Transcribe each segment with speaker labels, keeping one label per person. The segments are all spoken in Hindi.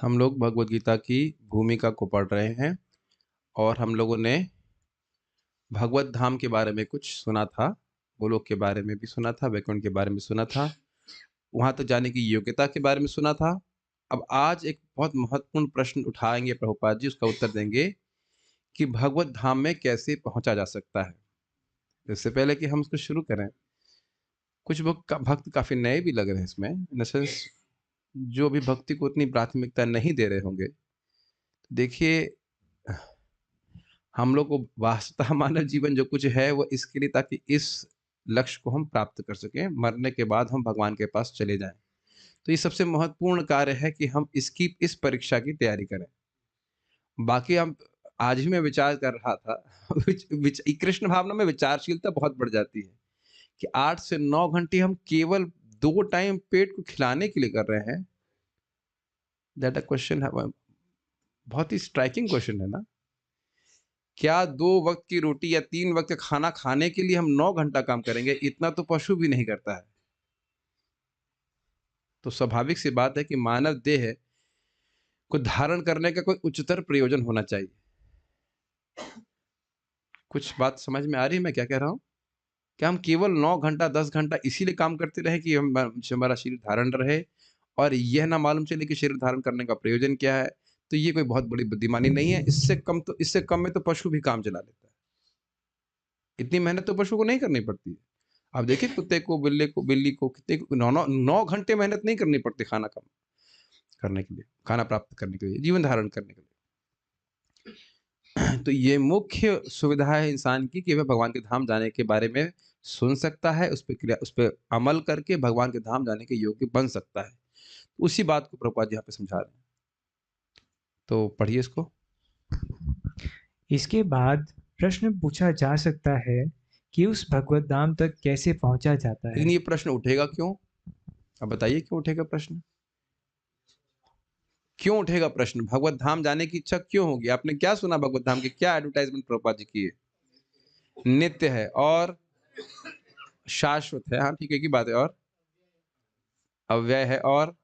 Speaker 1: हम लोग भगवद गीता की भूमिका को पढ़ रहे हैं और हम लोगों ने भगवत धाम के बारे में कुछ सुना था, गोलोक के बारे में भी सुना था, वैकुंठ के बारे में सुना था, वहाँ तक जाने की योग्यता के बारे में सुना था। अब आज एक बहुत महत्वपूर्ण प्रश्न उठाएँगे प्रभुपाद जी, उसका उत्तर देंगे कि भगवत धाम में कैसे पहुँचा जा सकता है? इससे पहले कि हम उसको शुरू करें, कुछ भक्त काफ़ी नए भी लग रहे हैं इसमें, इन द सेंस जो अभी भक्ति को उतनी प्राथमिकता नहीं दे रहे होंगे। देखिए, हम लोग को वास्तव मानव जीवन जो कुछ है वो इसके लिए ताकि इस लक्ष्य को हम प्राप्त कर सकें, मरने के बाद हम भगवान के पास चले जाएँ। तो ये सबसे महत्वपूर्ण कार्य है कि हम इस परीक्षा की तैयारी करें। बाकी हम आज ही मैं विचार कर रहा था विच विच कृष्ण भावना में विचारशीलता बहुत बढ़ जाती है कि 8 से 9 घंटे हम केवल 2 टाइम पेट को खिलाने के लिए कर रहे हैं। दैट अ क्वेश्चन है, बहुत ही स्ट्राइकिंग क्वेश्चन है ना? क्या 2 वक़्त की रोटी या 3 वक़्त का खाना खाने के लिए हम 9 घंटा काम करेंगे? इतना तो पशु भी नहीं करता है। तो स्वाभाविक सी बात है कि मानव देह को धारण करने का कोई उच्चतर प्रयोजन होना चाहिए। कुछ बात समझ में आ रही है मैं क्या कह रहा हूँ? क्या हम केवल 9 घंटा, 10 घंटा इसीलिए काम करते रहें कि हमारा शरीर धारण रहे और यह ना मालूम चले कि शरीर धारण करने का प्रयोजन क्या है? तो ये कोई बहुत बड़ी बुद्धिमानी नहीं है। इससे कम में तो पशु भी काम चला लेता है। इतनी मेहनत तो पशु को नहीं करनी पड़ती है। आप देखिए कुत्ते को, बिल्ली को कितने 9 घंटे मेहनत नहीं करनी पड़ती खाना कम करने के लिए, खाना प्राप्त करने के लिए, जीवन धारण करने के लिए। तो ये मुख्य सुविधा है इंसान की कि वह भगवान के धाम जाने के बारे में सुन सकता है, उस पे अमल करके भगवान के धाम जाने के योग्य बन सकता है। उसी बात को प्रभुपाद जी यहाँ पे समझा रहे हैं। तो पढ़िए इसको।
Speaker 2: इसके बाद प्रश्न पूछा जा सकता है कि उस भगवत धाम तक कैसे पहुंचा जाता
Speaker 1: लेकिन
Speaker 2: है।
Speaker 1: ये प्रश्न उठेगा क्यों? अब बताइए क्यों उठेगा प्रश्न? क्यों उठेगा प्रश्न? भगवत धाम जाने की इच्छा क्यों होगी? आपने क्या सुना भगवत धाम की? क्या एडवर्टाइज़मेंट प्रभुपाद जी की है? नित्य है और शाश्वत है। हाँ, ठीक है, एक ही बात है और अव्यय है और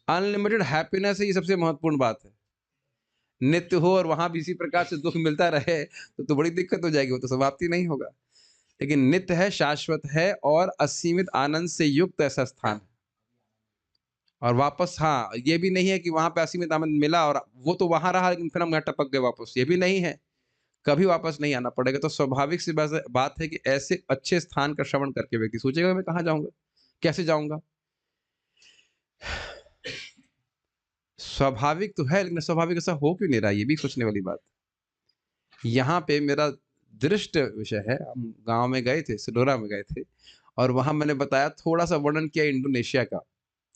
Speaker 1: अनलिमिटेड हैप्पीनेस है, ये सबसे महत्वपूर्ण बात है। नित्य हो और वहाँ भी इसी प्रकार से दुःख मिलता रहे, तो बड़ी दिक्कत हो जाएगी, वो तो समाप्ति नहीं होगा। लेकिन नित्य है, शाश्वत है और असीमित आनंद से युक्त ऐसा स्थान है। और वापस हाँ, ये भी नहीं है कि वहाँ पे असीमित आनंद मिला और वो तो वहाँ रहा लेकिन फिर हम यहाँ टपक गए वापस, ये भी नहीं है। कभी वापस नहीं आना पड़ेगा, तो स्वाभाविक सी बात है कि ऐसे अच्छे स्थान का श्रवण करके व्यक्ति सोचेगा मैं कहाँ जाऊँगा? कैसे जाऊँगा? स्वाभाविक तो है लेकिन स्वाभाविक ऐसा हो क्यों नहीं रहा है, ये भी सोचने वाली बात है। यहाँ पे मेरा दृष्ट विषय है, हम गाँव में गए थे, सिलोरा में गए थे और वहाँ मैंने बताया थोड़ा-सा वर्णन किया इंडोनेशिया का,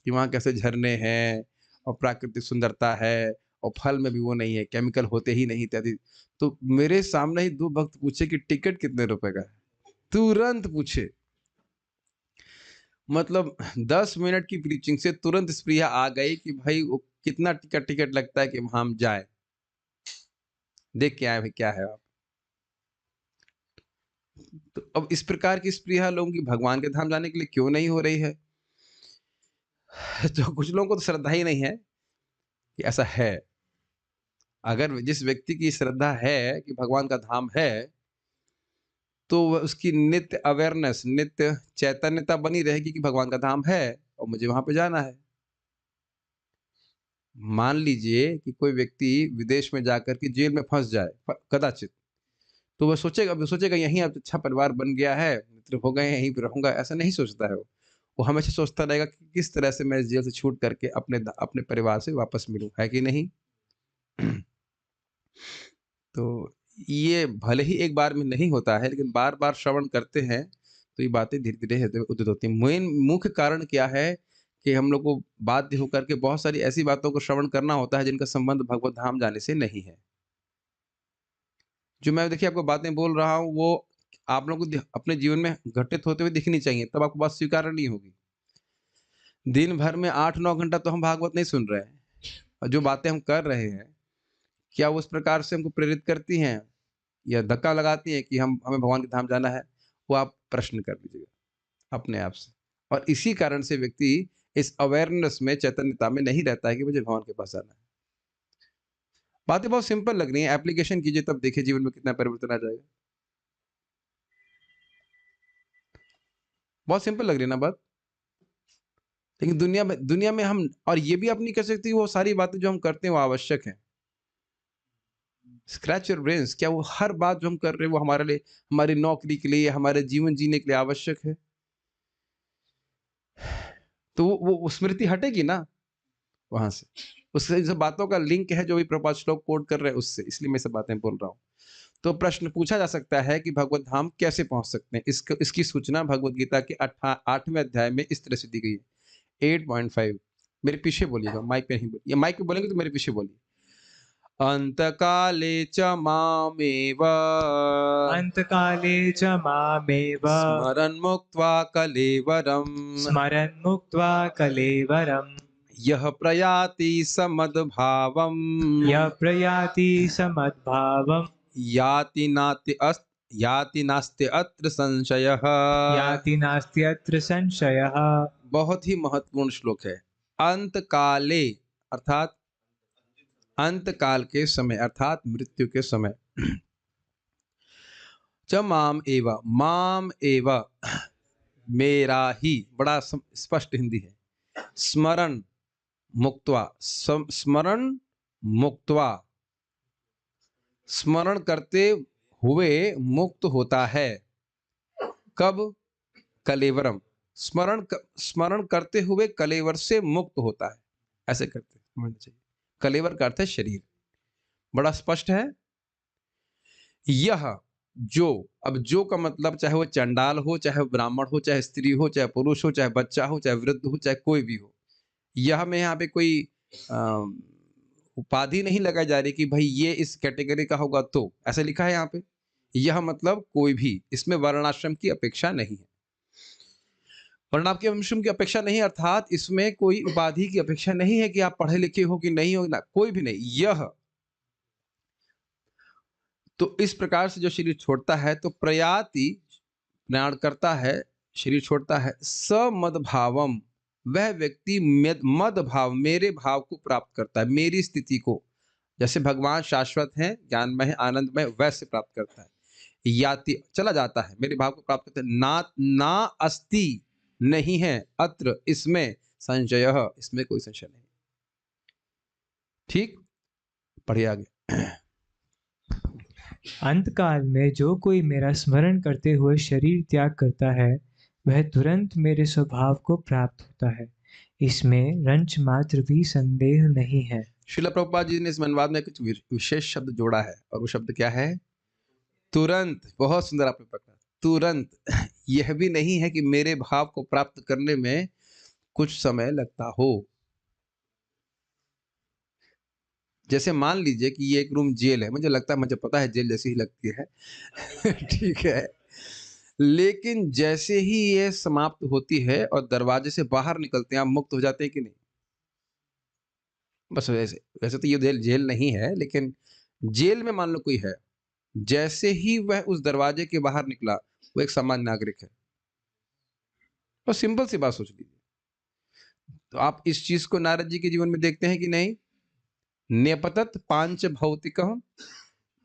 Speaker 1: कि वहाँ कैसे झरने हैं और प्राकृतिक सुंदरता है और फल में भी वो नहीं है, केमिकल होते ही नहीं इत्यादि। तो मेरे सामने ही 2 भक्त पूछे कि टिकट कितने रुपए का है? तुरंत पूछे। मतलब 10 मिनट की प्रीचिंग से तुरंत स्पृहा आ गई कि भाई वो कितना टिकट टिकट लगता है कि वहाँ हम जाएँ। देख के आएँ भाई क्या है आप। तो अब इस प्रकार की स्पृहा लोगों की भगवान के धाम जाने के लिए क्यों नहीं हो रही है? तो कुछ लोगों को तो श्रद्धा ही नहीं है कि ऐसा है। अगर जिस व्यक्ति की श्रद्धा है कि भगवान का धाम है, तो वह उसकी नित्य अवेयरनेस, नित्य चैतन्यता बनी रहेगी कि भगवान का धाम है और मुझे वहाँ पे जाना है। मान लीजिए कि कोई व्यक्ति विदेश में जाकर के जेल में फँस जाए, कदाचित, तो वह सोचेगा यहीं अब अच्छा परिवार बन गया है, मित्र हो गए हैं, यहीं पे रहूँगा, ऐसा नहीं सोचता है वो। वो हमेशा सोचता रहेगा कि किस तरह से मैं इस जेल से छूट करके अपने परिवार से वापस मिलूँ, है कि नहीं? तो ये भले ही एक बार में नहीं होता है, लेकिन बार-बार श्रवण करते हैं, तो ये बातें धीरे-धीरे हृदय में उदित होती हैं। मुख्य कारण क्या है कि हम लोग को बाध्य होकर के बहुत सारी ऐसी बातों को श्रवण करना होता है, जिनका संबंध भगवत धाम जाने से नहीं है। जो मैं देखिए आपको बातें बोल रहा हूँ, वो आप लोगों को अपने जीवन में घटित होते हुए दिखनी चाहिए, तब आपको बात स्वीकार्य नहीं होगी। दिन भर में 8-9 घंटा तो हम भागवत नहीं सुन रहे हैं और जो बातें हम कर रहे हैं, क्या वो उस प्रकार से हमको प्रेरित करती हैं या धक्का लगाती हैं कि हम हमें भगवान के धाम जाना है? वो आप प्रश्न कर लीजिएगा अपने आप से। और इसी कारण से व्यक्ति इस अवेयरनेस में, चैतन्यता में नहीं रहता है कि मुझे भगवान के पास जाना है। बातें बहुत सिंपल लग रही हैं, एप्लीकेशन कीजिए तब देखिए जीवन में कितना परिवर्तन आ जाएगा। बहुत सिंपल लग रही है ना बात, लेकिन दुनिया में हम, और ये भी आप नहीं कह सकते वो सारी बातें जो हम करते हैं वो आवश्यक हैं। स्क्रैच योर ब्रेन्स, क्या वो हर बात जो हम कर रहे हैं वो हमारे लिए, हमारी नौकरी के लिए, हमारे जीवन जीने के लिए आवश्यक है? तो वो स्मृति हटेगी ना वहां से, उससे जो बातों का लिंक है जो भी प्रभुपाद श्लोक कोट कर रहे हैं उससे, इसलिए मैं सब बातें बोल रहा हूँ। तो प्रश्न पूछा जा सकता है कि भगवत धाम कैसे पहुंच सकते हैं। इसकी सूचना भगवत गीता के 8वें अध्याय में इस तरह से दी गई है। 8.5, मेरे पीछे बोलिएगा, माइक पे नहीं बोलिए, माइक पे बोलेंगे तो मेरे पीछे बोलिए। अंतकाले च मामेव
Speaker 2: अंतकाले च मामेव
Speaker 1: स्मरन् मुक्त्वा कलेवरम्
Speaker 2: स्मरन् मुक्त्वा कलेवरम्
Speaker 1: यः प्रयाति समद्भावम्
Speaker 2: यः प्रयाति समद्भावम्
Speaker 1: याति नास्ति अत्र संशयः।
Speaker 2: याति नास्ति अत्र संशयः।
Speaker 1: बहुत ही महत्वपूर्ण श्लोक है। अंतकाले अर्थात अंतकाल के समय, अर्थात मृत्यु के समय। च माम एव मेरा ही, बड़ा स्पष्ट हिंदी है। स्मरण मुक्त्वा, स्मरण मुक्त्वा, स्मरण करते हुए मुक्त होता है। कब? कलेवरम, स्मरण करते हुए कलेवर से मुक्त होता है। ऐसे करते समझना चाहिए। कलेवर का अर्थ है शरीर, बड़ा स्पष्ट है। यह जो, अब जो का मतलब चाहे वो चंडाल हो, चाहे वो ब्राह्मण हो, चाहे स्त्री हो, चाहे पुरुष हो, चाहे बच्चा हो, चाहे वृद्ध हो, चाहे कोई भी हो, यह में यहाँ पे कोई उपाधि नहीं लगाई जा रही कि भाई ये इस कैटेगरी का होगा, तो ऐसा लिखा है यहाँ पे। यह मतलब कोई भी, इसमें वर्णाश्रम की अपेक्षा नहीं है। वर्णाश्रम की अपेक्षा नहीं, अर्थात इसमें कोई उपाधि की अपेक्षा नहीं है कि आप पढ़े लिखे हो कि नहीं हो, ना, कोई भी नहीं। यह तो इस प्रकार से जो शरीर छोड़ता है, तो प्रयाति, प्रयाण करता है, शरीर छोड़ता है। समद्भावम, वह व्यक्ति मद भाव, मेरे भाव को प्राप्त करता है, मेरी स्थिति को। जैसे भगवान शाश्वत हैं, ज्ञानमय है, आनंदमय, वैसे प्राप्त करता है। याति, चला जाता है, मेरे भाव को प्राप्त करता है। ना अस्ति, नहीं है, अत्र, इसमें, संशय, इसमें कोई संशय नहीं। ठीक, पढ़िए आगे।
Speaker 2: अंतकाल में जो कोई मेरा स्मरण करते हुए शरीर त्याग करता है वह तुरंत मेरे स्वभाव को प्राप्त होता है, इसमें रंच मात्र भी संदेह नहीं है।
Speaker 1: श्रील प्रभुपाद जी ने इस अनुवाद में कुछ विशेष शब्द जोड़ा है, और वो शब्द क्या है? तुरंत। बहुत सुंदर आपने पकड़ा, तुरंत। यह भी नहीं है कि मेरे भाव को प्राप्त करने में कुछ समय लगता हो। जैसे मान लीजिए कि ये एक रूम जेल है, मुझे लगता है, मुझे पता है जेल जैसी ही लगती है ठीक है, लेकिन जैसे ही ये समाप्त होती है और दरवाजे से बाहर निकलते हैं, आप मुक्त हो जाते हैं कि नहीं? बस वैसे, वैसे तो ये जेल नहीं है, लेकिन जेल में मान लो कोई है, जैसे ही वह उस दरवाजे के बाहर निकला, वो एक सामान्य नागरिक है। तो सिंपल सी बात सोच लीजिए। तो आप इस चीज को नारद जी के जीवन में देखते हैं कि नहीं? नेपतत पांच भौतिकम,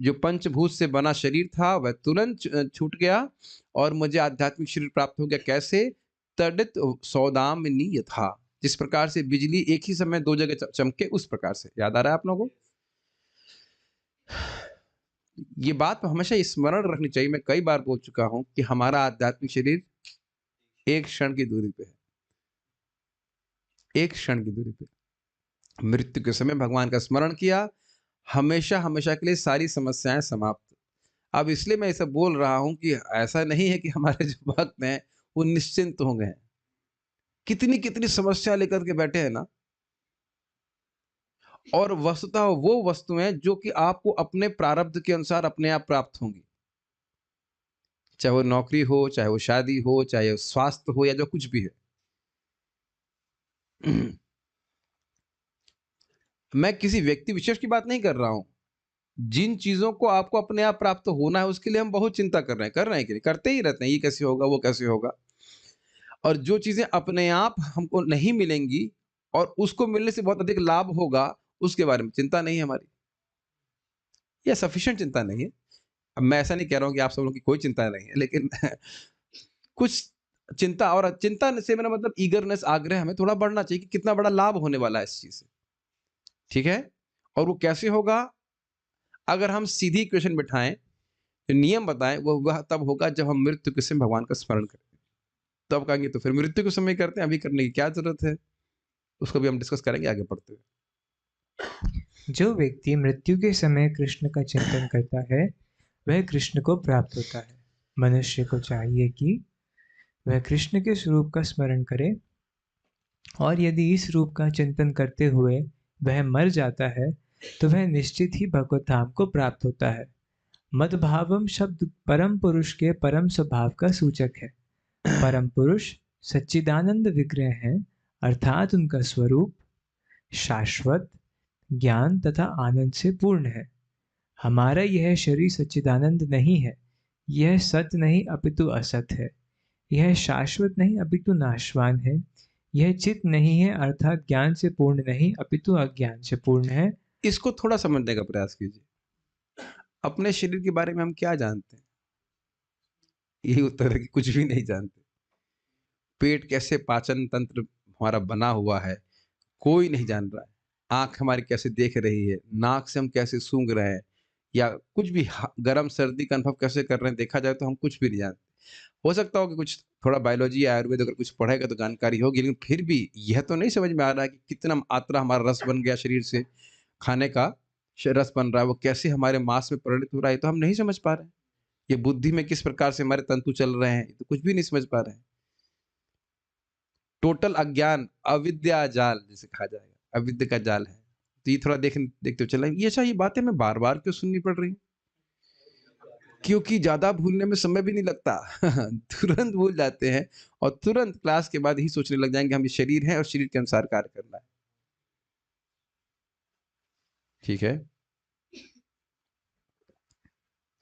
Speaker 1: जो पंचभूत से बना शरीर था वह तुरंत छूट गया और मुझे आध्यात्मिक शरीर प्राप्त हो गया। कैसे? तडित सौदामिनी यथा, जिस प्रकार से बिजली एक ही समय दो जगह चमके, उस प्रकार से। याद आ रहा है आप लोगों को? ये बात हमेशा स्मरण रखनी चाहिए। मैं कई बार बोल चुका हूं कि हमारा आध्यात्मिक शरीर एक क्षण की दूरी पे है, एक क्षण की दूरी पे। मृत्यु के समय भगवान का स्मरण किया, हमेशा हमेशा के लिए सारी समस्याएं समाप्त। अब इसलिए मैं इसे बोल रहा हूं कि ऐसा नहीं है कि हमारे जो भक्त हैं वो निश्चिंत हो गए हैं। कितनी कितनी समस्या लेकर के बैठे हैं ना, और वस्तुतः वो वस्तुएं जो कि आपको अपने प्रारब्ध के अनुसार अपने आप प्राप्त होंगी, चाहे वो नौकरी हो, चाहे वो शादी हो, चाहे वो स्वास्थ्य हो, या जो कुछ भी है। मैं किसी व्यक्ति विशेष की बात नहीं कर रहा हूं। जिन चीजों को आपको अपने आप प्राप्त होना है, उसके लिए हम बहुत चिंता कर रहे हैं कि नहीं? करते ही रहते हैं, ये कैसे होगा, वो कैसे होगा। और जो चीज़ें अपने आप हमको नहीं मिलेंगी और उसको मिलने से बहुत अधिक लाभ होगा, उसके बारे में चिंता नहीं है हमारी। ये सफिशिएंट चिंता नहीं है। अब मैं ऐसा नहीं कह रहा हूँ कि आप सब लोगों की कोई चिंता नहीं है, लेकिन कुछ चिंता, और चिंता से मेरा मतलब ईगरनेस, आग्रह हमें थोड़ा बढ़ना चाहिए कि कितना बड़ा लाभ होने वाला है इस चीज़ से, ठीक है? और वो कैसे होगा? अगर हम सीधी इक्वेशन बिठाएँ, जो नियम बताएँ, वो वह तब होगा जब हम मृत्यु के समय भगवान का स्मरण करें। तब कहेंगे तो फिर मृत्यु के समय करते हैं, अभी करने की क्या ज़रूरत है? उसको भी हम डिस्कस करेंगे आगे बढ़ते हुए।
Speaker 2: जो व्यक्ति मृत्यु के समय कृष्ण का चिंतन करता है, वह कृष्ण को प्राप्त होता है। मनुष्य को चाहिए कि वह कृष्ण के स्वरूप का स्मरण करे, और यदि इस रूप का चिंतन करते हुए वह मर जाता है, तो वह निश्चित ही भगवत धाम को प्राप्त होता है। मद्भावम शब्द परम पुरुष के परम स्वभाव का सूचक है। परम पुरुष सच्चिदानंद विग्रह हैं, अर्थात उनका स्वरूप शाश्वत ज्ञान तथा आनंद से पूर्ण है। हमारा यह शरीर सच्चिदानंद नहीं है, यह सत नहीं अपितु असत है, यह शाश्वत नहीं अपितु नाशवान है, यह चित नहीं है अर्थात ज्ञान से पूर्ण नहीं अपितु अज्ञान से पूर्ण है।
Speaker 1: इसको थोड़ा समझने का प्रयास कीजिए। अपने शरीर के बारे में हम क्या जानते हैं? यही उत्तर है कि कुछ भी नहीं जानते। पेट कैसे पाचन तंत्र हमारा बना हुआ है, कोई नहीं जान रहा है। आँख हमारी कैसे देख रही है, नाक से हम कैसे सूँघ रहे हैं, या कुछ भी गर्म सर्दी का अनुभव कैसे कर रहे हैं, देखा जाए तो हम कुछ भी नहीं जानते। हो सकता हो कि कुछ थोड़ा बायोलॉजी या आयुर्वेद अगर कुछ पढ़ेगा तो जानकारी होगी, लेकिन फिर भी यह तो नहीं समझ में आ रहा है कि कितना मात्रा हमारा रस बन गया शरीर से, खाने का रस बन रहा है, वो कैसे हमारे मांस में परिणित हो रहा है, ये तो हम नहीं समझ पा रहे हैं। ये बुद्धि में किस प्रकार से हमारे तंतु चल रहे हैं, ये तो कुछ भी नहीं समझ पा रहे हैं। टोटल अज्ञान, अविद्या जाल जिसे कहा जाएगा, अविद्या का जाल है। तो ये थोड़ा देखते हुए चलें। ये अच्छा, ये बातें मैं बार-बार क्यों सुननी पड़ रही हैं? क्योंकि ज़्यादा भूलने में समय भी नहीं लगता। तुरंत भूल जाते हैं और तुरंत क्लास के बाद ही सोचने लग जाएँगे हम ये शरीर है और शरीर के अनुसार कार्य करना है। ठीक है?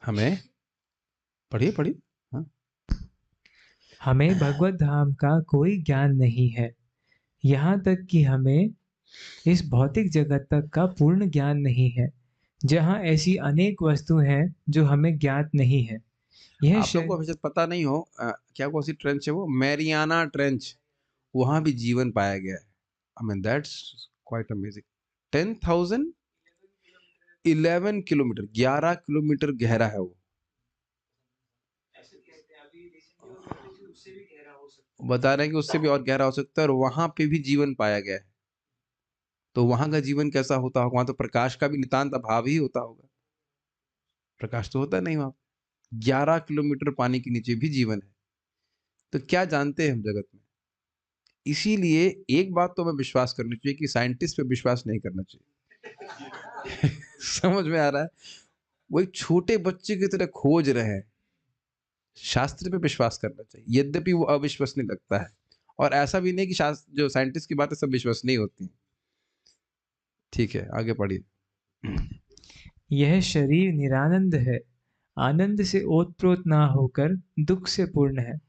Speaker 1: हमें पढ़िए, पढ़िए। हाँ।
Speaker 2: हमें भगवत धाम का कोई ज्ञान नहीं है, यहाँ तक कि हमें इस भौतिक जगत तक का पूर्ण ज्ञान नहीं है, जहाँ ऐसी अनेक वस्तु हैं जो हमें ज्ञात नहीं है। यह
Speaker 1: आप लोग को अभी शायद पता नहीं हो, क्या कौन-सी ट्रेंच है वो? मैरियाना ट्रेंच, वहाँ भी जीवन पाया गया है। I mean that's quite amazing. 10,000 11 kilometre, 11 kilometre गहरा है वो। बता रहे हैं कि उससे भी और गहरा हो सकता है, और वहाँ पे भी जीवन पाया गया है। तो वहाँ का जीवन कैसा होता होगा? वहाँ तो प्रकाश का भी नितांत अभाव ही होता होगा। प्रकाश तो होता नहीं वहाँ पे। 11 किलोमीटर पानी के नीचे भी जीवन है। तो क्या जानते हैं हम जगत में? इसीलिए एक बात तो हमें विश्वास करनी चाहिए कि साइंटिस्ट पे विश्वास नहीं करना चाहिए। समझ में आ रहा है? वो एक छोटे बच्चे की तरह खोज रहे हैं। शास्त्र पे विश्वास करना चाहिए, यद्यपि वो अविश्वसनीय लगता है। और ऐसा भी नहीं कि शास्त्र जो साइंटिस्ट की बातें सब विश्वसनीय होती हैं। ठीक है, आगे पढ़िए।
Speaker 2: यह शरीर निरानंद है, आनंद से ओतप्रोत ना होकर दुख से पूर्ण है।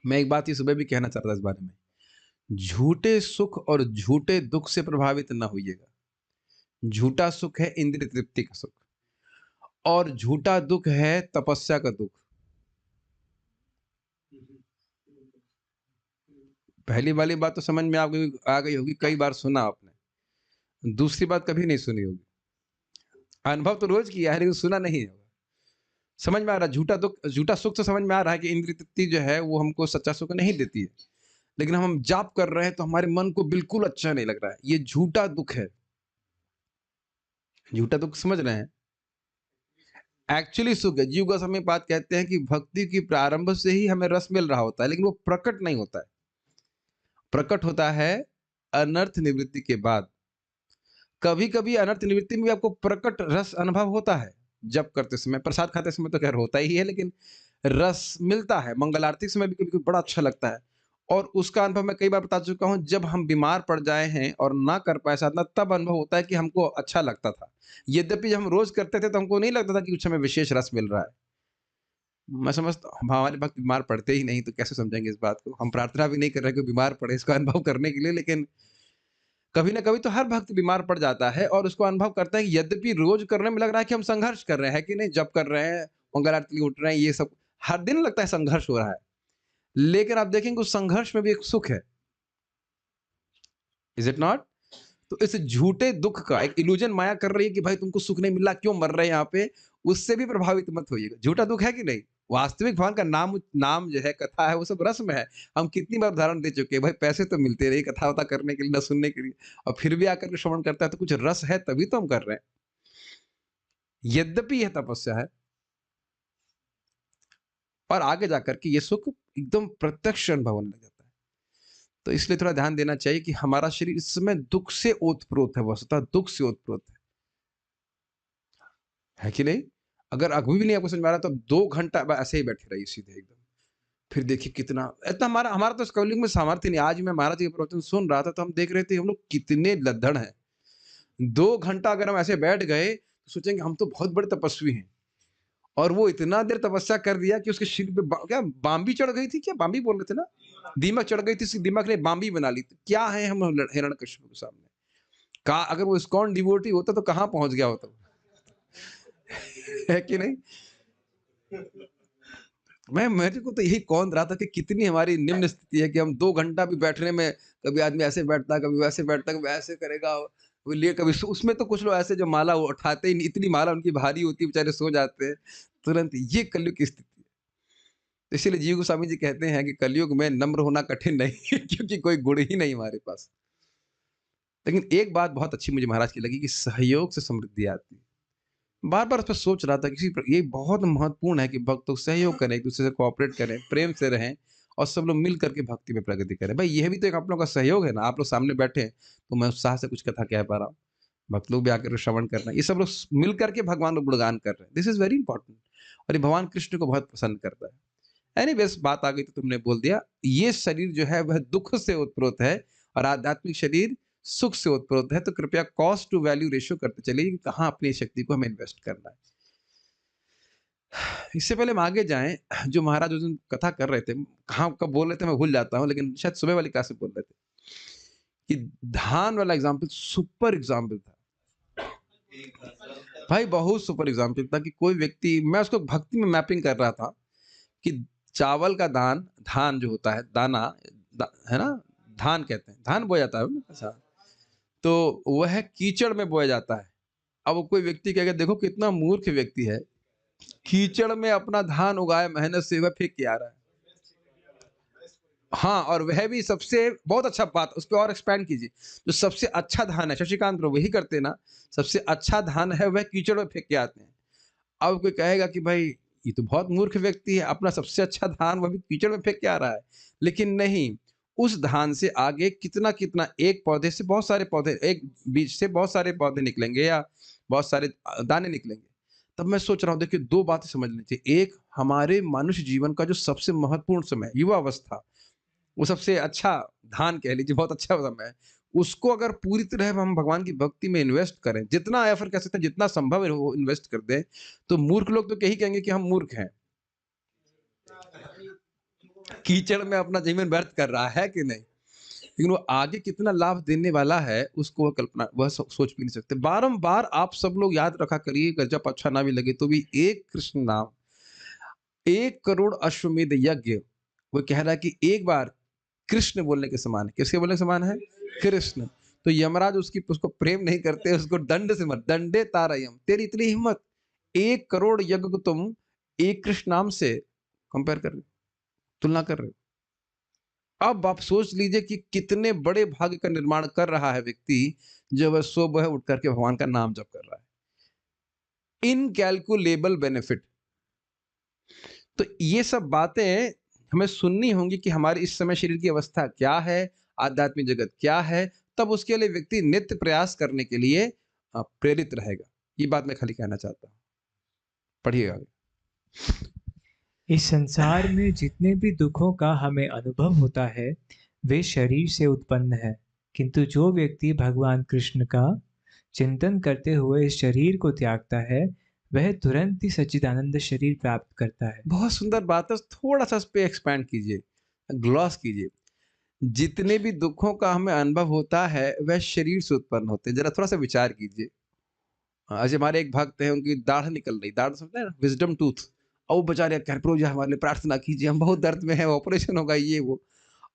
Speaker 1: मैं एक बात ये सुबह भी कहना चाहता था इस बारे में। झूठे सुख और झूठे दुख से प्रभावित ना होइएगा। झूठा सुख है इंद्रिय तृप्ति का सुख, और झूठा दुख है तपस्या का दुख। पहली वाली बात तो समझ में आ गई होगी, कई बार सुना आपने। दूसरी बात कभी नहीं सुनी होगी। अनुभव तो रोज किया है, लेकिन सुना नहीं होगा। समझ में आ रहा है, झूठा दुख, झूठा सुख तो समझ में आ रहा है कि इंद्रिय तृप्ति जो है वो हमको सच्चा सुख नहीं देती है, लेकिन हम जाप कर रहे हैं तो हमारे मन को बिल्कुल अच्छा नहीं लग रहा है। ये झूठा दुख है। झूठा दुख समझ रहे हैं? एक्चुअली सुख है। जीव गोस्वामी बात कहते हैं कि भक्ति की प्रारंभ से ही हमें रस मिल रहा होता है, लेकिन वो प्रकट नहीं होता है। प्रकट होता है अनर्थ निवृत्ति के बाद। कभी-कभी अनर्थ निवृत्ति में भी आपको प्रकट रस अनुभव होता है। जप करते समय, प्रसाद खाते समय तो खैर होता ही है, लेकिन रस मिलता है। मंगल आरती के समय भी कभी-कभी बड़ा अच्छा लगता है। और उसका अनुभव मैं कई बार बता चुका हूँ, जब हम बीमार पड़ जाए हैं और ना कर पाए साधना, तब अनुभव होता है कि हमको अच्छा लगता था। यद्यपि जब हम रोज़ करते थे तो हमको नहीं लगता था कि कुछ हमें विशेष रस मिल रहा है। मैं समझता हूँ हमारे भक्त बीमार पड़ते ही नहीं तो कैसे समझेंगे इस बात को? हम प्रार्थना भी नहीं कर रहे कि बीमार पड़े इसका अनुभव करने के लिए, लेकिन कभी न कभी तो हर भक्त बीमार पड़ जाता है और उसको अनुभव करता है कि यद्यपि रोज़ करने में लग रहा है कि हम संघर्ष कर रहे हैं कि नहीं? जप कर रहे हैं, मंगल आरती उठ रहे हैं, ये सब हर दिन लगता है संघर्ष हो रहा है। लेकिन आप देखेंगे उस संघर्ष में भी एक सुख है। Is it not? तो इस झूठे दुःख का एक इल्यूजन माया कर रही है कि भाई तुमको सुख नहीं मिल रहा, क्यों मर रहे हैं यहाँ पे? उससे भी प्रभावित मत होइएगा। झूठा दुःख है कि नहीं? वास्तविक भगवान का नाम नाम जो है, कथा है, वो सब रस्म है। हम कितनी बार उदाहरण दे चुके हैं, भाई पैसे तो मिलते रहे कथा-वथा करने के लिए, ना सुनने के लिए और फिर भी आकर के श्रवण करता है तो कुछ रस है तभी तो हम कर रहे हैं। यद्यपि यह तपस्या है और आगे जाकर के ये सुख एकदम प्रत्यक्ष अनुभव होने लग जाता है। तो इसलिए थोड़ा ध्यान देना चाहिए कि हमारा शरीर इस समय दुःख से ओत-प्रोत है, वस्तुतः दुःख से ओत-प्रोत है कि नहीं? अगर अभी भी नहीं आपको समझ में आ रहा तो 2 घंटा ऐसे ही बैठे रहिए सीधे एकदम। फिर देखिए कितना इतना हमारा हमारा तो इस कलयुग में सामर्थ्य नहीं। आज मैं महाराज जी के प्रवचन सुन रहा था तो हम देख रहे थे हम लोग कितने लद्दड़ हैं। 2 घंटा अगर हम ऐसे बैठ गए तो सोचेंगे हम तो बहुत बड़े तपस्वी हैं। और वो इतना देर तपस्या कर दिया कि उसके सिर पे क्या बाम्बी चढ़ गई थी क्या? बाम्बी बोल रहे थे ना? दीमक चढ़ गई थी, उसकी दीमक ने बाम्बी बना ली। तो क्या है हम हिरण्यकश्यप के सामने? का अगर वो इस्कॉन डिवोटी होता तो कहाँ पहुँच गया होता? है कि नहीं? मैं मेरे को तो यही कौंध रहा था कि कितनी हमारी निम्न स्थिति है कि हम 2 घंटा भी बैठने में कभी आदमी ऐसे बैठता है, कभी वैसे बैठता है, कभी ऐसे करेगा, वो लिए कभी उसमें तो कुछ लोग ऐसे जो माला वो उठाते ही नहीं, इतनी माला उनकी भारी होती है, बेचारे सो जाते हैं तुरंत। ये कलयुग की स्थिति है। तो इसीलिए जीव गोस्वामी जी कहते हैं कि कलयुग में नम्र होना कठिन नहीं है क्योंकि कोई गुण ही नहीं हमारे पास। लेकिन एक बात बहुत अच्छी मुझे महाराज की लगी कि सहयोग से समृद्धि आती है। बार-बार उस पे सोच रहा था किसी ये बहुत महत्वपूर्ण है कि भक्त लोग सहयोग करें, एक-दूसरे से कोऑपरेट करें, प्रेम से रहें और सब लोग मिल करके भक्ति में प्रगति करें। भाई यह भी तो एक आप लोगों का सहयोग है ना, आप लोग सामने बैठे हैं, तो मैं उत्साह से कुछ कथा कह पा रहा हूँ। भक्त लोग भी आकर के श्रवण कर रहे हैं। ये सब लोग मिल करके भगवान का गुणगान कर रहे हैं। दिस इज़ वेरी इंपॉर्टेंट और ये भगवान कृष्ण को बहुत पसंद करता है। एनीवेज़ बात आ गई तो तुमने बोल दिया। ये शरीर जो है वह दुःख से उत्प्रोत है और आध्यात्मिक शरीर सुख से उत्प्रोत है, तो कृपया कॉस्ट टू वैल्यू रेशियो करते चलिए कि कहाँ अपनी शक्ति को हमें इन्वेस्ट करना है। इससे पहले हम आगे जाएँ, जो महाराज उस दिन कथा कर रहे थे, कहाँ कब बोल रहे थे मैं भूल जाता हूँ, लेकिन शायद सुबह वाली क्लास में बोल रहे थे, कि धान वाला एग्ज़ाम्पल सुपर एग्ज़ाम्पल था। भाई बहुत सुपर एग्ज़ाम्पल था कि कोई व्यक्ति मैं उसको भक्ति में मैपिंग कर रहा था, कि चावल का धान जो होता है, दाना है ना? धान कहते हैं, धान बोया जाता है ना? अच्छा, तो वह कीचड़ में बोया जाता है। अब वो कोई व्यक्ति कहेगा देखो कितना मूर्ख व्यक्ति है, कीचड़ में अपना धान उगाए मेहनत से वह फेंक के आ रहा है। हाँ, और वह भी सबसे बहुत अच्छा बात उस पे और एक्सपैंड कीजिए। जो सबसे अच्छा धान है, शशिकांत प्रभु वही करते हैं ना? सबसे अच्छा धान है वह कीचड़ में फेंक के आते हैं। अब कोई कहेगा कि भाई ये तो बहुत मूर्ख व्यक्ति है, अपना सबसे अच्छा धान वो भी कीचड़ में फेंक के आ रहा है। लेकिन नहीं, उस धान से आगे कितना-कितना एक पौधे से बहुत सारे पौधे एक बीज से बहुत सारे पौधे निकलेंगे या बहुत सारे दाने निकलेंगे। तब मैं सोच रहा हूँ देखिए 2 बातें समझ लेनी चाहिए। एक हमारे मनुष्य जीवन का जो सबसे महत्वपूर्ण समय युवावस्था, वो सबसे अच्छा धान कह लीजिए बहुत अच्छा समय है। उसको अगर पूरी तरह हम भगवान की भक्ति में इन्वेस्ट करें, जितना या फिर कह सकते हैं जितना संभव है वो इन्वेस्ट कर दें, तो मूर्ख लोग तो यही कहेंगे कि हम मूर्ख हैं। कीचड़ में अपना जीवन व्यर्थ कर रहा है कि नहीं? लेकिन वो आगे कितना लाभ देने वाला है, उसको वह कल्पना वह सोच भी नहीं सकते। बारंबार आप सब लोग याद रखा करिए, अगर जब अच्छा ना भी लगे तो भी एक कृष्ण नाम, 1 करोड़ अश्वमेध यज्ञ, वो कह रहा है कि एक बार कृष्ण बोलने के समान है। किसके बोलने के समान है? कृष्ण। तो यमराज उसको प्रेम नहीं करते, उसको दंड से मत दंडे तारयम। तेरी इतनी हिम्मत, 1 करोड़ यज्ञ को तुम एक कृष्ण नाम से कंपेयर कर रहे हो, तुलना कर रहे हो। अब आप सोच लीजिए कि कितने बड़े भाग्य का निर्माण कर रहा है व्यक्ति, जब वह सुबह उठ करके भगवान का नाम जप कर रहा है। Incalculable benefit. तो ये सब बातें हमें सुननी होंगी कि हमारे इस समय शरीर की अवस्था क्या है, आध्यात्मिक जगत क्या है, तब उसके लिए व्यक्ति नित्य प्रयास करने के लिए प्रेरित रहेगा। ये बात मैं खाली कहना चाहता हूँ। पढ़िए आगे।
Speaker 2: इस संसार में जितने भी दुखों का हमें अनुभव होता है, वे शरीर से उत्पन्न है। किंतु जो व्यक्ति भगवान कृष्ण का चिंतन करते हुए इस शरीर को त्यागता है, वह तुरंत ही सच्चिदानंद शरीर प्राप्त करता है।
Speaker 1: बहुत सुंदर बात है, थोड़ा-सा इस पे एक्सपैंड कीजिए, ग्लॉस कीजिए। जितने भी दुखों का हमें अनुभव होता है, वह शरीर से उत्पन्न होते हैं। ज़रा थोड़ा-सा विचार कीजिए। आज हमारे एक भक्त हैं, उनकी दाढ़ निकल रही, दाढ़ समझते हैं ना? Wisdom tooth. और वो बेचारे कह रहे, "प्रभु जी हमारे लिए प्रार्थना कीजिए, हम बहुत दर्द में हैं, ऑपरेशन होगा ये वो।"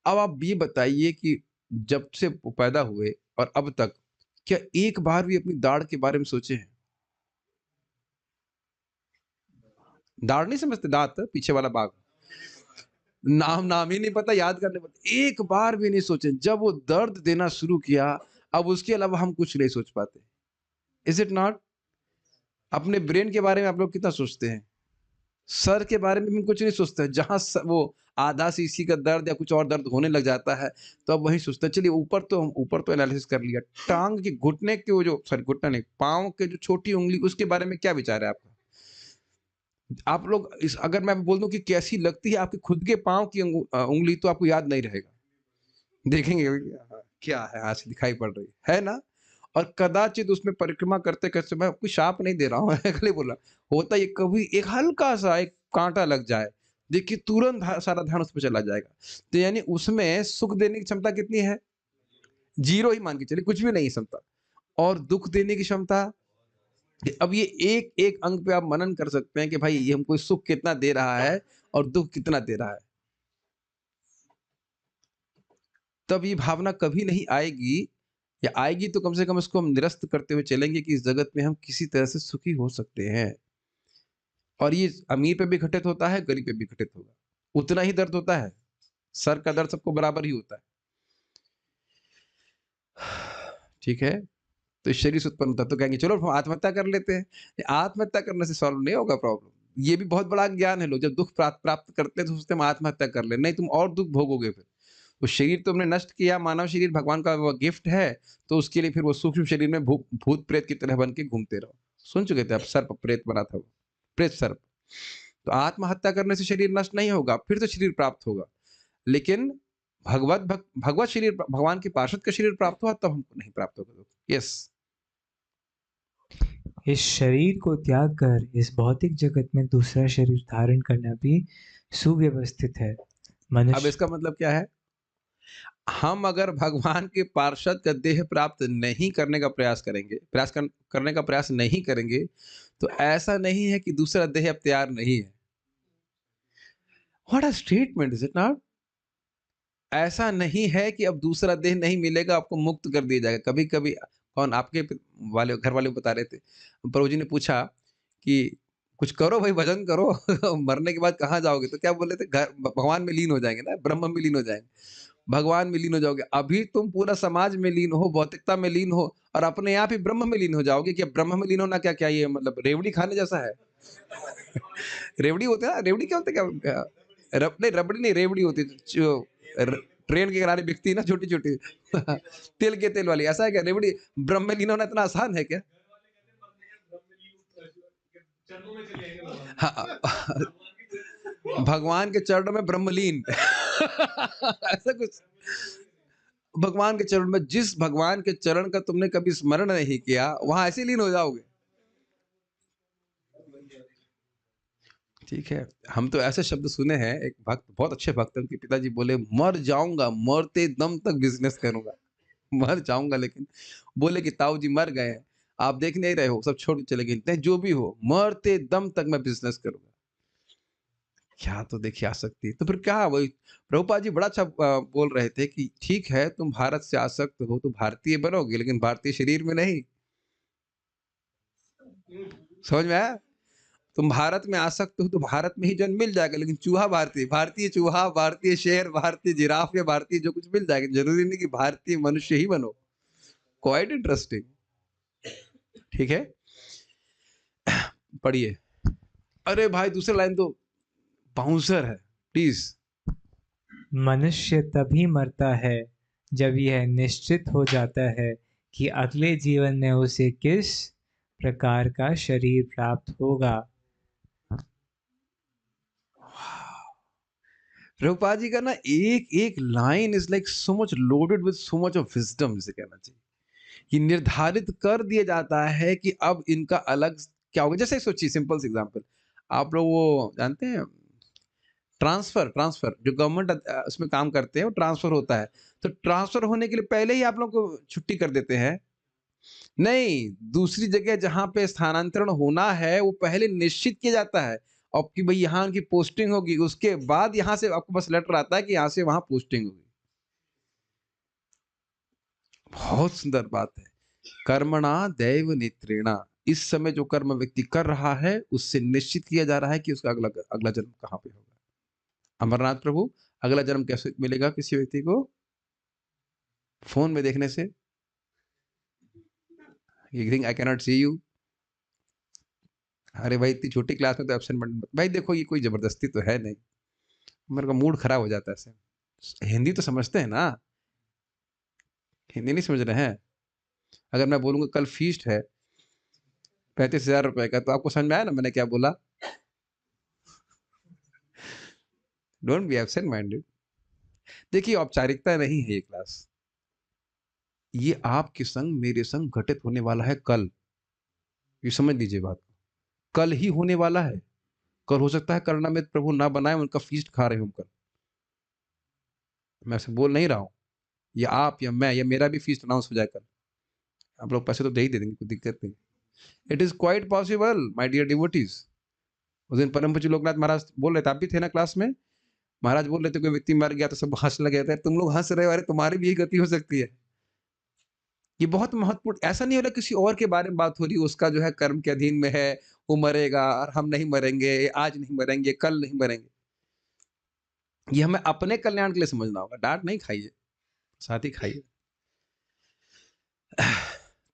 Speaker 1: अब आप ये बताइए कि जब से वो पैदा हुए और अब तक, क्या एक बार भी अपनी दाढ़ के बारे में सोचे हैं? दाढ़ नहीं समझते, दाँत पीछे वाला भाग। नाम नाम ही नहीं पता, याद करने पड़ते। एक बार भी नहीं सोचे। जब वो दर्द देना शुरू किया, अब उसके अलावा हम कुछ नहीं सोच पाते। Is it not? अपने ब्रेन के बारे में आप लोग कितना सोचते हैं? सर के बारे में भी कुछ नहीं सोचते हैं। जहाँ वो आधा सीसी का दर्द या कुछ और दर्द होने लग जाता है, तो अब वही सोचते हैं। चलिए ऊपर तो एनालिसिस कर लिया। टाँग के घुटने के वो जो सॉरी घुटना नहीं, पाँव के जो छोटी उँगली उसके बारे में क्या विचार है आपका? आप लोग इस अगर मैं बोल दूँ कि कैसी लगती है आपके खुद के पाँव की उँगली तो आपको याद नहीं रहेगा। देखेंगे हाँ, क्या है आज दिखाई पड़ रही है ना? और कदाचित उसमें परिक्रमा करते-करते मैं आपको शाप नहीं दे रहा हूँ खाली बोला। होता ये कभी एक हल्का-सा एक काँटा लग जाए, देखिए तुरंत सारा ध्यान उस पे चला जाएगा। तो यानी उसमें सुख देने की क्षमता कितनी है? 0 ही मान के चलिए, कुछ भी नहीं है क्षमता। और दुःख देने की क्षमता अब ये एक-एक अंग पे आप मनन कर सकते हैं कि भाई ये हमको सुख कितना दे रहा है और दुःख कितना दे रहा है। तब ये भावना कभी नहीं आएगी या आएगी तो कम से कम इसको हम निरस्त करते हुए चलेंगे कि इस जगत में हम किसी तरह से सुखी हो सकते हैं। और ये अमीर पे भी घटित होता है, गरीब पे भी घटित होगा। उतना ही दर्द होता है। सर का दर्द सबको बराबर ही होता है। ठीक है? तो इस शरीर से उत्पन्न होता है तो कहेंगे चलो हम आत्महत्या कर लेते हैं। आत्महत्या करने से सॉल्व नहीं होगा प्रॉब्लम। ये भी बहुत बड़ा ज्ञान है लोग जब दुःख प्राप्त करते हैं तो सोचते हैं हम आत्महत्या कर लें। नहीं तुम और दुःख भोगोगे फिर। वो शरीर तुमने नष्ट किया, मानव शरीर भगवान का वो गिफ्ट है, तो उसके लिए फिर वो सूक्ष्म शरीर में भूत-प्रेत की तरह बन के घूमते रहो। सुन चुके थे आप सर्प प्रेत बना था वो, प्रेत सर्प। तो आत्महत्या करने से शरीर नष्ट नहीं होगा, फिर से शरीर प्राप्त होगा। लेकिन भगवत शरीर भगवान के पार्षद का शरीर प्राप्त हुआ तब हमको नहीं प्राप्त होगा। यस।
Speaker 2: इस शरीर को त्याग कर इस भौतिक जगत में दूसरा शरीर धारण करना भी सुव्यवस्थित है।
Speaker 1: अब
Speaker 2: मनुष्य
Speaker 1: इसका मतलब क्या है? हम अगर भगवान के पार्षद का देह प्राप्त नहीं करने का प्रयास करेंगे, करने का प्रयास नहीं करेंगे, तो ऐसा नहीं है कि दूसरा देह अब तैयार नहीं है। What a statement is it not? ऐसा नहीं है कि अब दूसरा देह नहीं मिलेगा, आपको मुक्त कर दिया जाएगा। कभी-कभी कौन आपके वाले घर वाले बता रहे थे, प्रभु जी ने पूछा कि कुछ करो भाई भजन करो मरने के बाद कहाँ जाओगे? तो क्या बोल रहे थे भगवान में लीन हो जाएँगे ना, ब्रह्म में लीन हो जाएँगे। भगवान में लीन हो जाओगे। अभी तुम पूरा समाज में लीन हो, भौतिकता में लीन हो और अपने आप ही ब्रह्म में लीन हो जाओगे। क्या ब्रह्म में लीन होना क्या ये मतलब रेवड़ी खाने जैसा है? रेवड़ी होता है ना? रेवड़ी क्या होता है क्या? नहीं रबड़ी नहीं रेवड़ी होती है जो ट्रेन के किनारे बिकती है ना छोटी-छोटी तिल के तेल वाली। ऐसा है क्या रेवड़ी ब्रह्म में लीन होना इतना आसान है क्या? हाँ, भगवान के चरणों में ब्रह्मलीन ऐसा कुछ भगवान के चरण में जिस भगवान के चरण का तुमने कभी स्मरण नहीं किया वहां ऐसे लीन हो जाओगे। ठीक है। हम तो ऐसे शब्द सुने हैं, एक भक्त बहुत अच्छे भक्त हैं, उनके पिताजी बोले मर जाऊंगा मरते दम तक बिजनेस करूंगा। मर जाऊंगा लेकिन बोले कि ताऊ जी मर गए हैं, आप देख नहीं रहे हो, सब छोड़ के चले गए, नहीं जो भी हो मरते दम तक मैं बिजनेस करूंगा। क्या तो देखिए आसक्ति, तो फिर क्या वही प्रभुपाद जी बड़ा अच्छा बोल रहे थे कि ठीक है तुम भारत से आसक्त हो तो भारतीय बनोगे लेकिन भारतीय शरीर में नहीं। समझ में आया? तुम भारत में आसक्त हो तो भारत में ही जन्म मिल जाएगा लेकिन चूहा भारतीय, भारतीय चूहा, भारतीय शेर, भारतीय जिराफ या भारतीय जो कुछ मिल जाएगा, जरूरी नहीं कि भारतीय मनुष्य ही बनो। Quite interesting. ठीक है, पढ़िए। अरे भाई दूसरा लाइन तो बाउंसर है, प्लीज।
Speaker 2: मनुष्य तभी मरता है जब यह निश्चित हो जाता है कि अगले जीवन में उसे किस प्रकार का शरीर प्राप्त होगा।
Speaker 1: प्रभुपाद जी का ना एक एक line is like so much loaded with so much of wisdom, इसे कहना चाहिए। ये निर्धारित कर दिया जाता है कि अब इनका अलग क्या होगा? जैसे सोचिए सिंपल सा एग्जांपल, आप लोग वो जानते हैं ट्रांसफर ट्रांसफर जो गवर्नमेंट उसमें काम करते हैं वो ट्रांसफर होता है। तो ट्रांसफर होने के लिए पहले ही आप लोग को छुट्टी कर देते हैं। नहीं, दूसरी जगह जहाँ पे स्थानांतरण होना है वो पहले निश्चित किया जाता है और कि भई यहाँ उनकी पोस्टिंग होगी, उसके बाद यहाँ से आपको बस लेटर आता है कि यहाँ से वहाँ पोस्टिंग होगी। बहुत सुंदर बात है। कर्मणा दैव नित्रेणा, इस समय जो कर्म व्यक्ति कर रहा है उससे निश्चित किया जा रहा है कि उसका अगला अगला जन्म कहाँ पे होगा। अमरनाथ प्रभु, अगला जन्म कैसे मिलेगा किसी व्यक्ति को? फ़ोन में देखने से? You think I can not see you? अरे भाई इतनी छोटी क्लास में तो एब्सेंट मत भाई देखो ये कोई ज़बरदस्ती तो है नहीं। मेरे का मूड खराब हो जाता है ऐसे। हिंदी तो समझते हैं ना? हिंदी नहीं समझ रहे हैं? अगर मैं बोलूँगा कल फीस्ट है 35,000 रुपए का, तो आपको समझ में आया ना मैंने क्या बोला? Don't be absent minded. देखिए औपचारिकता नहीं है ये क्लास। ये आपके संग मेरे संग घटित होने वाला है कल। ये समझ लीजिए बात को। कल ही होने वाला है। कल हो सकता है करुणामृत प्रभु ना बनाए, उनका फीस्ट खा रहे हो हम कल। मैं ऐसे बोल नहीं रहा हूँ। या आप या मैं या मेरा भी फीस्ट अनाउंस हो जाए कल। आप लोग पैसे तो दे ही दे देंगे, कोई दिक्कत नहीं। It is quite possible my dear devotees. उस दिन परम पूज्य लोकनाथ महाराज बोल रहे थे, आप भी थे ना क्लास में? महाराज बोल रहे थे कोई व्यक्ति मर गया तो सब हँसने लगे थे। तुम लोग हँस रहे हो, अरे तुम्हारी भी यही गति हो सकती है। ये बहुत महत्वपूर्ण, ऐसा नहीं हो रहा किसी और के बारे में बात हो रही है, उसका जो है कर्म के अधीन में है, वो मरेगा और हम नहीं मरेंगे, आज नहीं मरेंगे, कल नहीं मरेंगे। ये हमें अपने कल्याण के लिए समझना होगा, डाँट नहीं खाइए, साथ ही खाइए।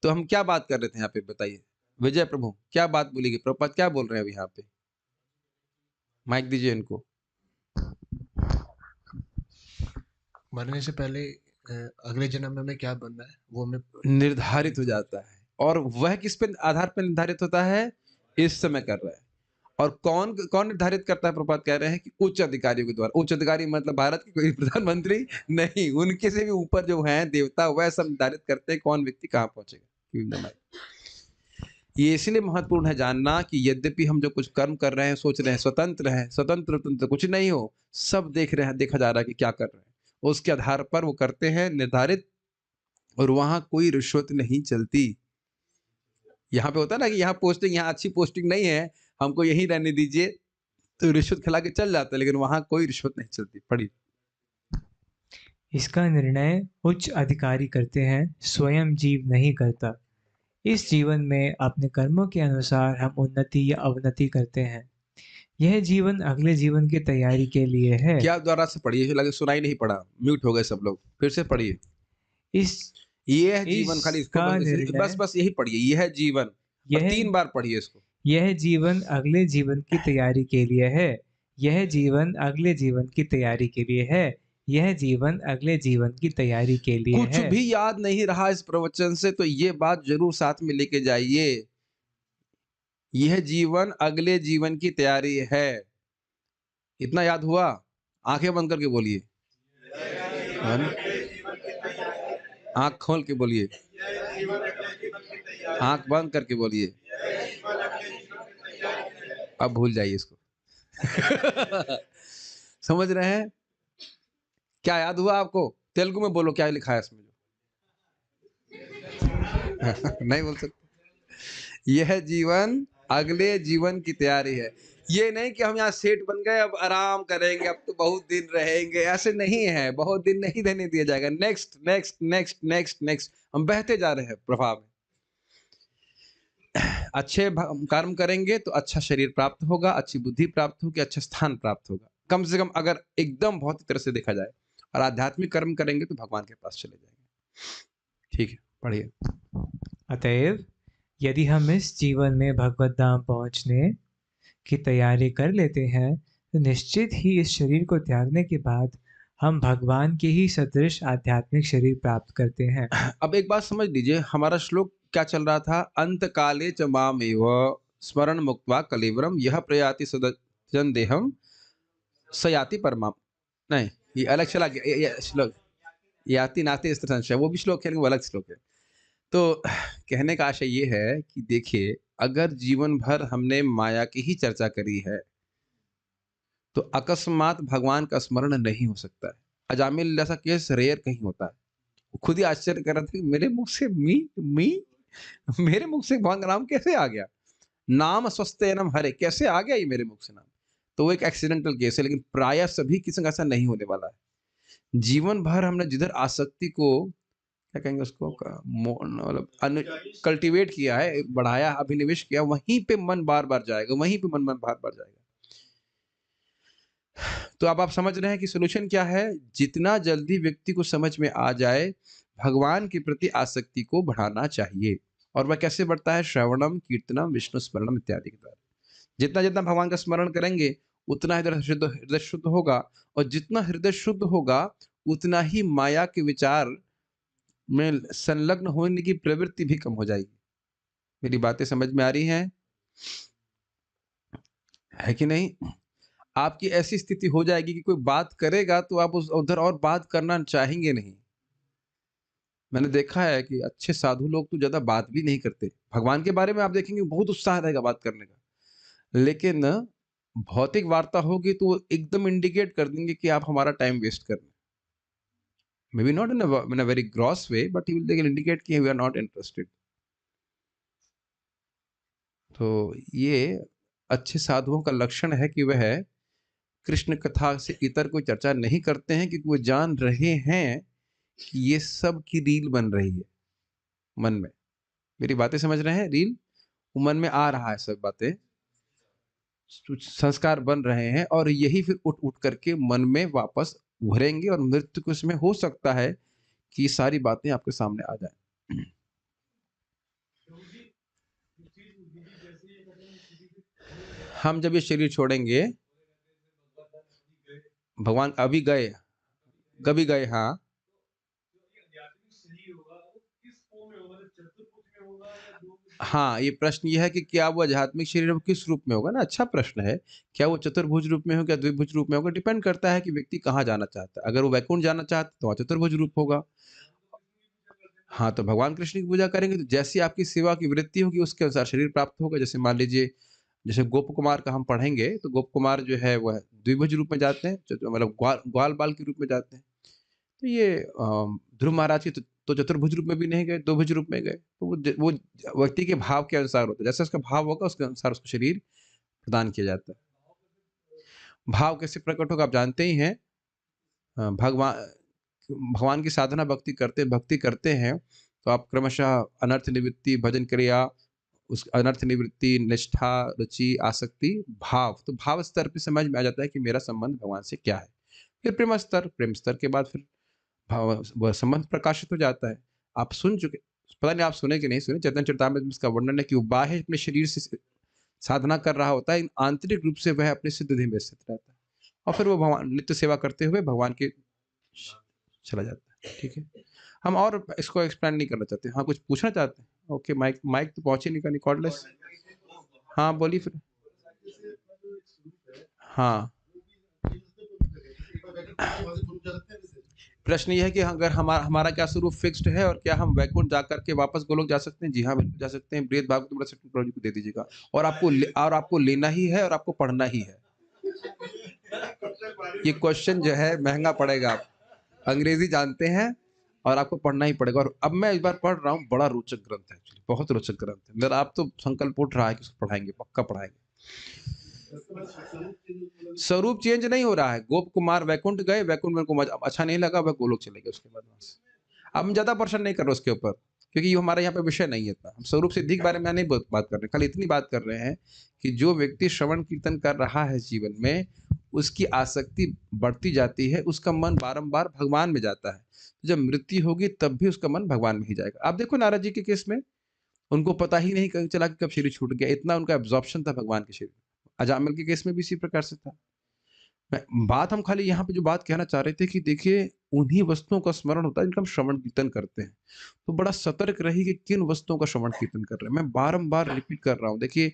Speaker 1: तो हम क्या बात कर रहे थे यहाँ पे बताइए? विजय प्रभु क्या बात बोली गई? प्रभुपाद क्या बोल रहे हैं अभी यहाँ पे? माइक दीजिए इनको।
Speaker 3: मरने से पहले अगले जन्म में हमें क्या बनना है वो हमें
Speaker 1: निर्धारित हो जाता है और वह किस पे आधार पर निर्धारित होता है? इस समय कर रहा है। और कौन कौन निर्धारित करता है? प्रभुपाद कह रहे हैं कि उच्च अधिकारियों के द्वारा। उच्च अधिकारी मतलब भारत के कोई प्रधानमंत्री नहीं, उनके से भी ऊपर जो हैं देवता, वह सब निर्धारित करते हैं कौन व्यक्ति कहाँ पहुंचेगा। ये इसलिए महत्वपूर्ण है जानना कि यद्यपि हम जो कुछ कर्म कर रहे हैं, सोच रहे हैं स्वतंत्र है, स्वतंत्र कुछ नहीं हो, सब देख रहे हैं, देखा जा रहा है कि क्या कर रहे हैं, उसके आधार पर वो करते हैं निर्धारित, और वहां कोई रिश्वत नहीं चलती। यहाँ पे होता है ना कि यहाँ पोस्टिंग, यहाँ अच्छी पोस्टिंग नहीं है, हमको यहीं रहने दीजिए, तो रिश्वत खिला के चल जाता है, लेकिन वहां कोई रिश्वत नहीं चलती। पढ़िए।
Speaker 2: इसका निर्णय उच्च अधिकारी करते हैं, स्वयं जीव नहीं करता। इस जीवन में अपने कर्मों के अनुसार हम उन्नति या अवनति करते हैं। यह जीवन अगले जीवन की तैयारी के लिए है।
Speaker 1: क्या दोबारा से पढ़िए, लगे सुनाई नहीं पड़ा, म्यूट हो गए सब लोग, फिर से पढ़िए।
Speaker 2: इस
Speaker 1: यह जीवन, खाली इसको
Speaker 2: इसका
Speaker 1: बस
Speaker 2: निर्णय
Speaker 1: बस यही पढ़िए, यह जीवन, और
Speaker 2: यह
Speaker 1: 3 बार पढ़िए इसको।
Speaker 2: यह जीवन अगले जीवन की तैयारी के लिए है। यह जीवन अगले जीवन की तैयारी के लिए है। यह जीवन अगले जीवन की तैयारी के लिए
Speaker 1: कुछ
Speaker 2: है।
Speaker 1: भी याद नहीं रहा इस प्रवचन से तो ये बात जरूर साथ में लेके जाइए। यह जीवन अगले जीवन की तैयारी है। इतना याद हुआ? आंखें बंद करके बोलिए, आंख खोल के बोलिए, आंख बंद करके बोलिए। अब भूल जाइए इसको। समझ रहे हैं? क्या याद हुआ आपको? तेलुगु में बोलो क्या लिखा है इसमें। नहीं बोल सकते। यह जीवन अगले जीवन की तैयारी है। ये नहीं कि हम यहाँ सेठ बन गए, अब आराम करेंगे, अब तो बहुत दिन रहेंगे, ऐसे नहीं है। बहुत दिन नहीं रहने दिया जाएगा। Next next next next next, हम बहते जा रहे हैं प्रभाव में। अच्छे कर्म करेंगे तो अच्छा शरीर प्राप्त होगा, अच्छी बुद्धि प्राप्त होगी, अच्छा स्थान प्राप्त होगा। कम से कम अगर एकदम बहुत तरह से देखा जाए, और आध्यात्मिक कर्म करेंगे तो भगवान के पास चले जाएंगे। ठीक है, पढ़िए।
Speaker 2: अतएव यदि हम इस जीवन में भगवत धाम पहुंचने की तैयारी कर लेते हैं तो निश्चित ही इस शरीर को त्यागने के बाद हम भगवान के ही सदृश आध्यात्मिक शरीर प्राप्त करते हैं।
Speaker 1: अब एक बात समझ लीजिए, हमारा श्लोक क्या चल रहा था? अंत काले च मामेव स्मरण मुक्त्वा कलेवरम यह प्रयाति सदजन देहम सयाति परमाम। नहीं, ये अलग चला गया। ये श्लोक याति नाते इस तरह से, वो भी श्लोक है लेकिन वो अलग श्लोक है। तो कहने का आशय ये है कि देखिए, अगर जीवन भर हमने माया की ही चर्चा करी है, तो अकस्मात भगवान का स्मरण नहीं हो सकता है। अजामिल जैसा केस रेयर कहीं होता है। वो खुद ही आश्चर्य कर रहा था कि मेरे मुख से मी मेरे मुख से भगवान का नाम कैसे आ गया? नाम स्वस्त्यनम हरे, कैसे आ गया ये मेरे मुख से नाम? तो वो एक एक्सीडेंटल केस है, लेकिन प्रायः सभी के संग ऐसा नहीं होने वाला है। जीवन भर हमने जिधर आसक्ति को क्या कहेंगे उसको मतलब कल्टीवेट किया है, बढ़ाया, अभिनिवेश किया, वहीं पे मन बार-बार जाएगा, वहीं पे मन बार-बार जाएगा। तो अब आप समझ रहे हैं कि सॉल्यूशन क्या है? जितना जल्दी व्यक्ति को समझ में आ जाए, भगवान के प्रति आसक्ति को बढ़ाना चाहिए। और वह कैसे बढ़ता है? श्रवणम, कीर्तनम, विष्णु स्मरणम इत्यादि के द्वारा। जितना-जितना भगवान का स्मरण करेंगे, उतना हृदय शुद्ध होगा, और जितना हृदय शुद्ध होगा, उतना ही माया के विचार में संलग्न होने की प्रवृत्ति भी कम हो जाएगी। मेरी बातें समझ में आ रही हैं? है कि नहीं? आपकी ऐसी स्थिति हो जाएगी कि कोई बात करेगा तो आप उस उधर और बात करना चाहेंगे नहीं। मैंने देखा है कि अच्छे साधु लोग तो ज़्यादा बात भी नहीं करते। भगवान के बारे में आप देखेंगे बहुत उत्साह रहेगा बात करने का। लेकिन भौतिक वार्ता होगी तो वो एकदम इंडिकेट कर देंगे कि आप हमारा टाइम वेस्ट कर रहे हैं। Maybe not in a very gross way, but they will indicate कि we are not interested. तो ये अच्छे साधुओं का लक्षण है कि वह कृष्ण कथा से इतर कोई चर्चा नहीं करते हैं, क्योंकि वो जान रहे हैं कि ये सब की रील बन रही है मन में। मेरी बातें समझ रहे हैं? रील वो मन में आ रहा है, सब बातें संस्कार बन रहे हैं, और यही फिर उठ उठ करके मन में वापस उभरेंगे, और मृत्यु के उसमें हो सकता है कि ये सारी बातें आपके सामने आ जाएं। हम जब ये शरीर छोड़ेंगे, भगवान अभी गए, कभी गए, हाँ। हाँ, ये प्रश्न ये है कि क्या वो आध्यात्मिक शरीर वो किस रूप में होगा ना? अच्छा प्रश्न है। क्या वो चतुर्भुज रूप में होगा, द्विभुज रूप में होगा? डिपेंड करता है कि व्यक्ति कहाँ जाना चाहता है। अगर वो वैकुंठ जाना चाहता है तो वहाँ चतुर्भुज रूप होगा। हाँ, तो भगवान कृष्ण की पूजा करेंगे तो जैसी आपकी सेवा की वृत्ति होगी उसके अनुसार शरीर प्राप्त होगा। जैसे मान लीजिए, जैसे गोप कुमार का हम पढ़ेंगे तो गोप कुमार जो है वह द्विभुज रूप में जाते हैं, मतलब ग्वाल बाल के रूप में जाते हैं। तो ये ध्रुव महाराज की तो चतुर्भुज रूप में भी नहीं गए, दो भुज रूप में गए। तो वो व्यक्ति के भाव के अनुसार होता है, जैसा उसका भाव होगा उसके अनुसार उसको शरीर प्रदान किया जाता है। भाव कैसे प्रकट होगा आप जानते ही हैं। भगवान भगवान की साधना भक्ति करते हैं तो आप क्रमशः अनर्थ निवृत्ति, भजन क्रिया, उस अनर्थ निवृत्ति, निष्ठा, रुचि, आसक्ति, भाव, तो भाव स्तर पे समझ में आ जाता है कि मेरा संबंध भगवान से क्या है। फिर प्रेम स्तर के बाद फिर भाव वह संबंध प्रकाशित हो जाता है। आप सुन चुके, पता नहीं आप सुने कि नहीं सुने, चैतन्य चरितामृत में इसका वर्णन है कि वो बाह्य अपने शरीर से साधना कर रहा होता है, आंतरिक रूप से वह अपने सिद्ध में स्थित रहता है, और फिर वो भगवान नित्य सेवा करते हुए भगवान के चला जाता है। ठीक है, हम और इसको एक्सप्लेन नहीं करना चाहते। हाँ, कुछ पूछना चाहते हैं? ओके, माइक माइक तो पहुंचे नहीं, करनी कॉर्डलेस। हाँ, बोलिए फिर। हाँ, प्रश्न ये है कि अगर हमारा क्या स्वरूप फिक्स्ड है, और क्या हम वैकुंठ जाकर के वापस गोलोक जा सकते हैं? जी हाँ, बिल्कुल जा सकते हैं। बृहद भागवत तुम्हारा सेकंड प्रभु जी को दे दीजिएगा, और आपको लेना ही है, और आपको पढ़ना ही है। ये क्वेश्चन जो है महंगा पड़ेगा। आप अंग्रेजी जानते हैं और आपको पढ़ना ही पड़ेगा। और अब मैं इस बार पढ़ रहा हूँ, बड़ा रोचक ग्रंथ है, एक्चुअली बहुत रोचक ग्रंथ है मेरा। आप तो संकल्प उठ रहा है कि उसको पढ़ाएंगे, पक्का पढ़ाएंगे। स्वरूप चेंज नहीं हो रहा है। गोप कुमार वैकुंठ गए, वैकुंठ में उनको अच्छा नहीं लगा, वह गोलोक चले गए उसके बाद वहां से। अब हम ज्यादा पर्सन नहीं कर रहे उसके ऊपर, क्योंकि ये हमारे यहाँ पे विषय नहीं है इतना। हम स्वरूप सिद्धि के बारे में नहीं बात कर रहे, खाली इतनी बात कर रहे हैं कि जो व्यक्ति श्रवण कीर्तन कर रहा है जीवन में, उसकी आसक्ति बढ़ती जाती है, उसका मन बारंबार भगवान में जाता है। जब मृत्यु होगी तब भी उसका मन भगवान में ही जाएगा। आप देखो नारद जी के केस में, उनको पता ही नहीं चला कि कब शरीर छूट गया, इतना उनका एब्जॉर्प्शन था भगवान के शरीर। अजामिल के केस में भी इसी प्रकार से था। बात हम खाली यहाँ पे जो बात कहना चाह रहे थे कि देखिए, उन्हीं वस्तुओं का स्मरण होता है जिनका हम श्रवण कीर्तन करते हैं। तो बड़ा सतर्क रहिए कि किन वस्तुओं का श्रवण कीर्तन कर रहे हैं। मैं बारंबार रिपीट कर रहा हूँ। देखिए,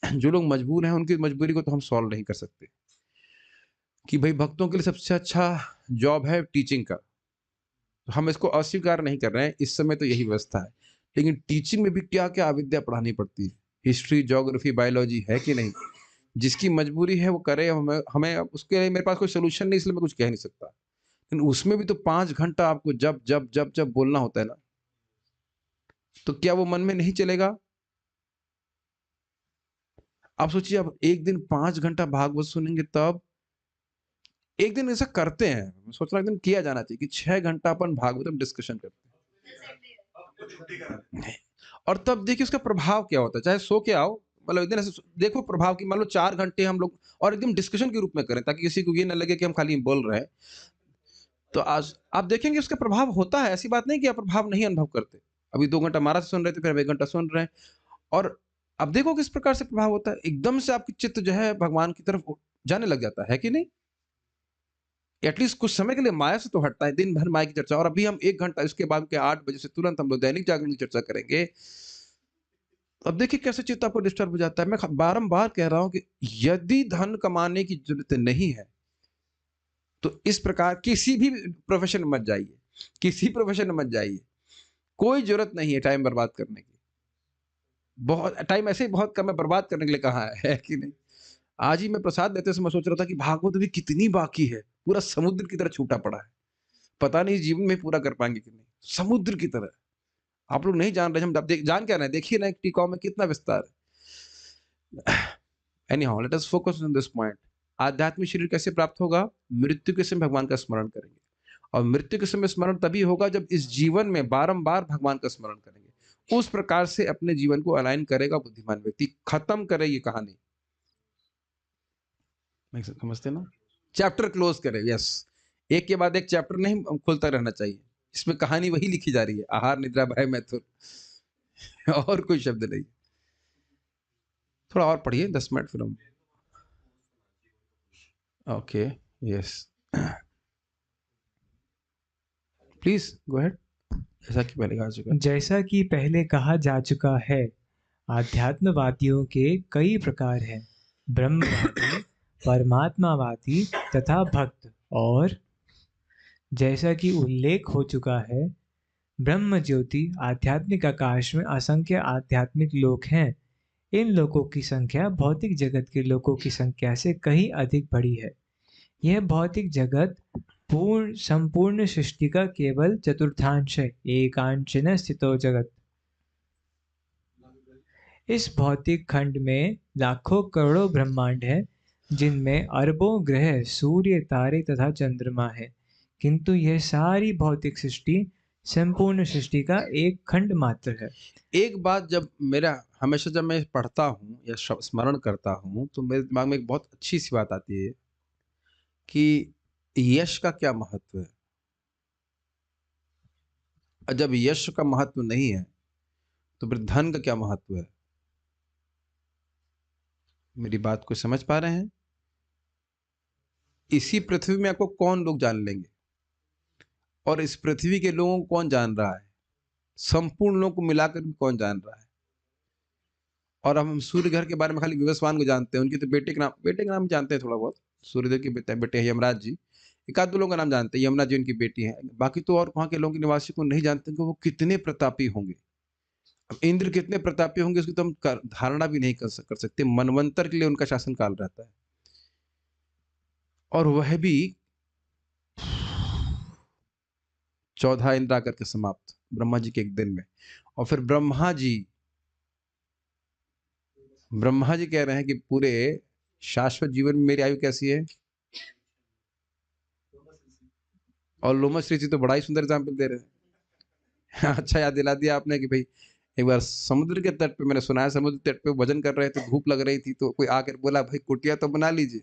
Speaker 1: जो लोग मजबूर हैं उनकी मजबूरी को तो हम सॉल्व नहीं कर सकते, कि भाई भक्तों के लिए सबसे अच्छा जॉब है टीचिंग का। तो हम इसको अस्वीकार नहीं कर रहे हैं, इस समय तो यही व्यवस्था है। लेकिन टीचिंग में भी क्या क्या अविद्या पढ़ानी पड़ती है, हिस्ट्री, ज्योग्राफी, बायोलॉजी, है कि नहीं? जिसकी मजबूरी है वो करे, हमें हमें उसके लिए मेरे पास कोई सोल्यूशन नहीं, इसलिए मैं कुछ कह नहीं सकता। लेकिन उसमें भी तो 5 घंटा आपको जब जब जब जब बोलना होता है ना, तो क्या वो मन में नहीं चलेगा? आप सोचिए, आप एक दिन 5 घंटा भागवत सुनेंगे, तब एक दिन ऐसा करते हैं, मैं सोच रहा हूँ एक दिन किया जाना चाहिए कि 6 घंटा अपन भागवतम डिस्कशन करते हैं। और तब देखिए उसका प्रभाव क्या होता है, चाहे सो के आओ, मतलब एक दिन ऐसे देखो प्रभाव की, मान लो 4 घंटे हम लोग और एकदम डिस्कशन के रूप में करें, ताकि किसी को ये ना लगे कि हम खाली बोल रहे हैं। तो आज आप देखेंगे उसका प्रभाव होता है, ऐसी बात नहीं कि आप प्रभाव नहीं अनुभव करते। अभी 2 घंटा महाराज सुन रहे थे, फिर अब 1 घंटा सुन रहे हैं, और अब देखो किस प्रकार से प्रभाव होता है, एकदम से आपकी चित्त जो है भगवान की तरफ जाने लग जाता है कि नहीं? एटलीस्ट कुछ समय के लिए माया से तो हटता है, दिन भर माया की चर्चा। और अभी हम 1 घंटा, इसके बाद के 8 बजे से तुरंत हम लोग दैनिक जागरण की चर्चा करेंगे। अब देखिए कैसे चित्त आपको डिस्टर्ब हो जाता है। मैं बारंबार कह रहा हूं कि यदि धन कमाने की जरूरत नहीं है, तो इस प्रकार किसी भी प्रोफेशन में मत जाइए, किसी प्रोफेशन में मत जाइए। कोई जरूरत नहीं है टाइम बर्बाद करने की। बहुत टाइम ऐसे ही बहुत कम है बर्बाद करने के लिए, कहा है कि नहीं? आज ही मैं प्रसाद देते समय सोच रहा था कि भागवत अभी कितनी बाकी है, पूरा समुद्र की तरह छूटा पड़ा है, पता नहीं जीवन में पूरा कर पाएंगे कि नहीं। समुद्र की तरह आप लोग नहीं जान रहे, हम जान क्या रहे हैं, देखिए ना एक टीकाओ में कितना विस्तार है। Any how, let us focus on this point. आध्यात्मिक शरीर कैसे प्राप्त होगा? मृत्यु के समय भगवान का स्मरण करेंगे, और मृत्यु के समय स्मरण तभी होगा जब इस जीवन में बारंबार भगवान का स्मरण करेंगे। उस प्रकार से अपने जीवन को अलाइन करेगा बुद्धिमान व्यक्ति। खत्म करे ये कहानी, समझते ना? चैप्टर क्लोज करे, यस। एक के बाद एक चैप्टर नहीं खुलता रहना चाहिए, इसमें कहानी वही लिखी जा रही है, आहार, निद्रा, भय, मैथुन। और कोई शब्द नहीं। थोड़ा और पढ़िए 10 मिनट, फिर हम okay, yes, please go ahead. जैसा कि पहले कहा चुका।
Speaker 2: जैसा कि पहले कहा जा चुका है, आध्यात्मवादियों के कई प्रकार हैं, ब्रह्मवादी, परमात्मावादी तथा भक्त। और जैसा कि उल्लेख हो चुका है, ब्रह्म ज्योति आध्यात्मिक आकाश में असंख्य आध्यात्मिक लोक हैं। इन लोगों की संख्या भौतिक जगत के लोगों की संख्या से कहीं अधिक बड़ी है। यह भौतिक जगत संपूर्ण सृष्टि का केवल चतुर्थांश है, एकांशेन स्थितो जगत। इस भौतिक खंड में लाखों करोड़ों ब्रह्मांड हैं, जिनमें अरबों ग्रह, सूर्य, तारे तथा चंद्रमा है। किंतु यह सारी भौतिक सृष्टि संपूर्ण सृष्टि का एक खंड मात्र है।
Speaker 1: एक बात जब मेरा हमेशा जब मैं पढ़ता हूँ या स्मरण करता हूँ, तो मेरे दिमाग में एक बहुत अच्छी सी बात आती है कि यश का क्या महत्व है। और जब यश का महत्व नहीं है, तो फिर धन का क्या महत्व है? मेरी बात को समझ पा रहे हैं? इसी पृथ्वी में आपको कौन लोग जान लेंगे, और इस पृथ्वी के लोगों को कौन जान रहा है? संपूर्ण लोगों को मिलाकर भी कौन जान रहा है? और हम सूर्य घर के बारे में खाली विवस्वान को जानते हैं, उनके तो बेटे का नाम जानते हैं थोड़ा बहुत। सूर्यदेव के बेटे हैं यमराज जी, एक आध दो लोगों का नाम जानते हैं, यमुना जी उनकी बेटी है। बाकी तो और वहां के लोगों के निवासी को नहीं जानते कि वो कितने प्रतापी होंगे। अब इंद्र कितने प्रतापी होंगे उसकी तो हम धारणा भी नहीं कर सकते। मनवंतर के लिए उनका शासन काल रहता है, और वह भी 14 इंद्र आकर के समाप्त ब्रह्मा जी के एक दिन में। और फिर ब्रह्मा जी कह रहे हैं कि पूरे शाश्वत जीवन में मेरी आयु कैसी है। और लोमस ऋषि तो बड़ा ही सुंदर एग्जाम्पल दे रहे हैं। अच्छा याद दिला दिया आपने कि भाई एक बार समुद्र के तट पे, मैंने सुना है समुद्र तट पे भजन कर रहे थे, धूप लग रही थी, तो कोई आकर बोला भाई कुटिया तो बना लीजिए।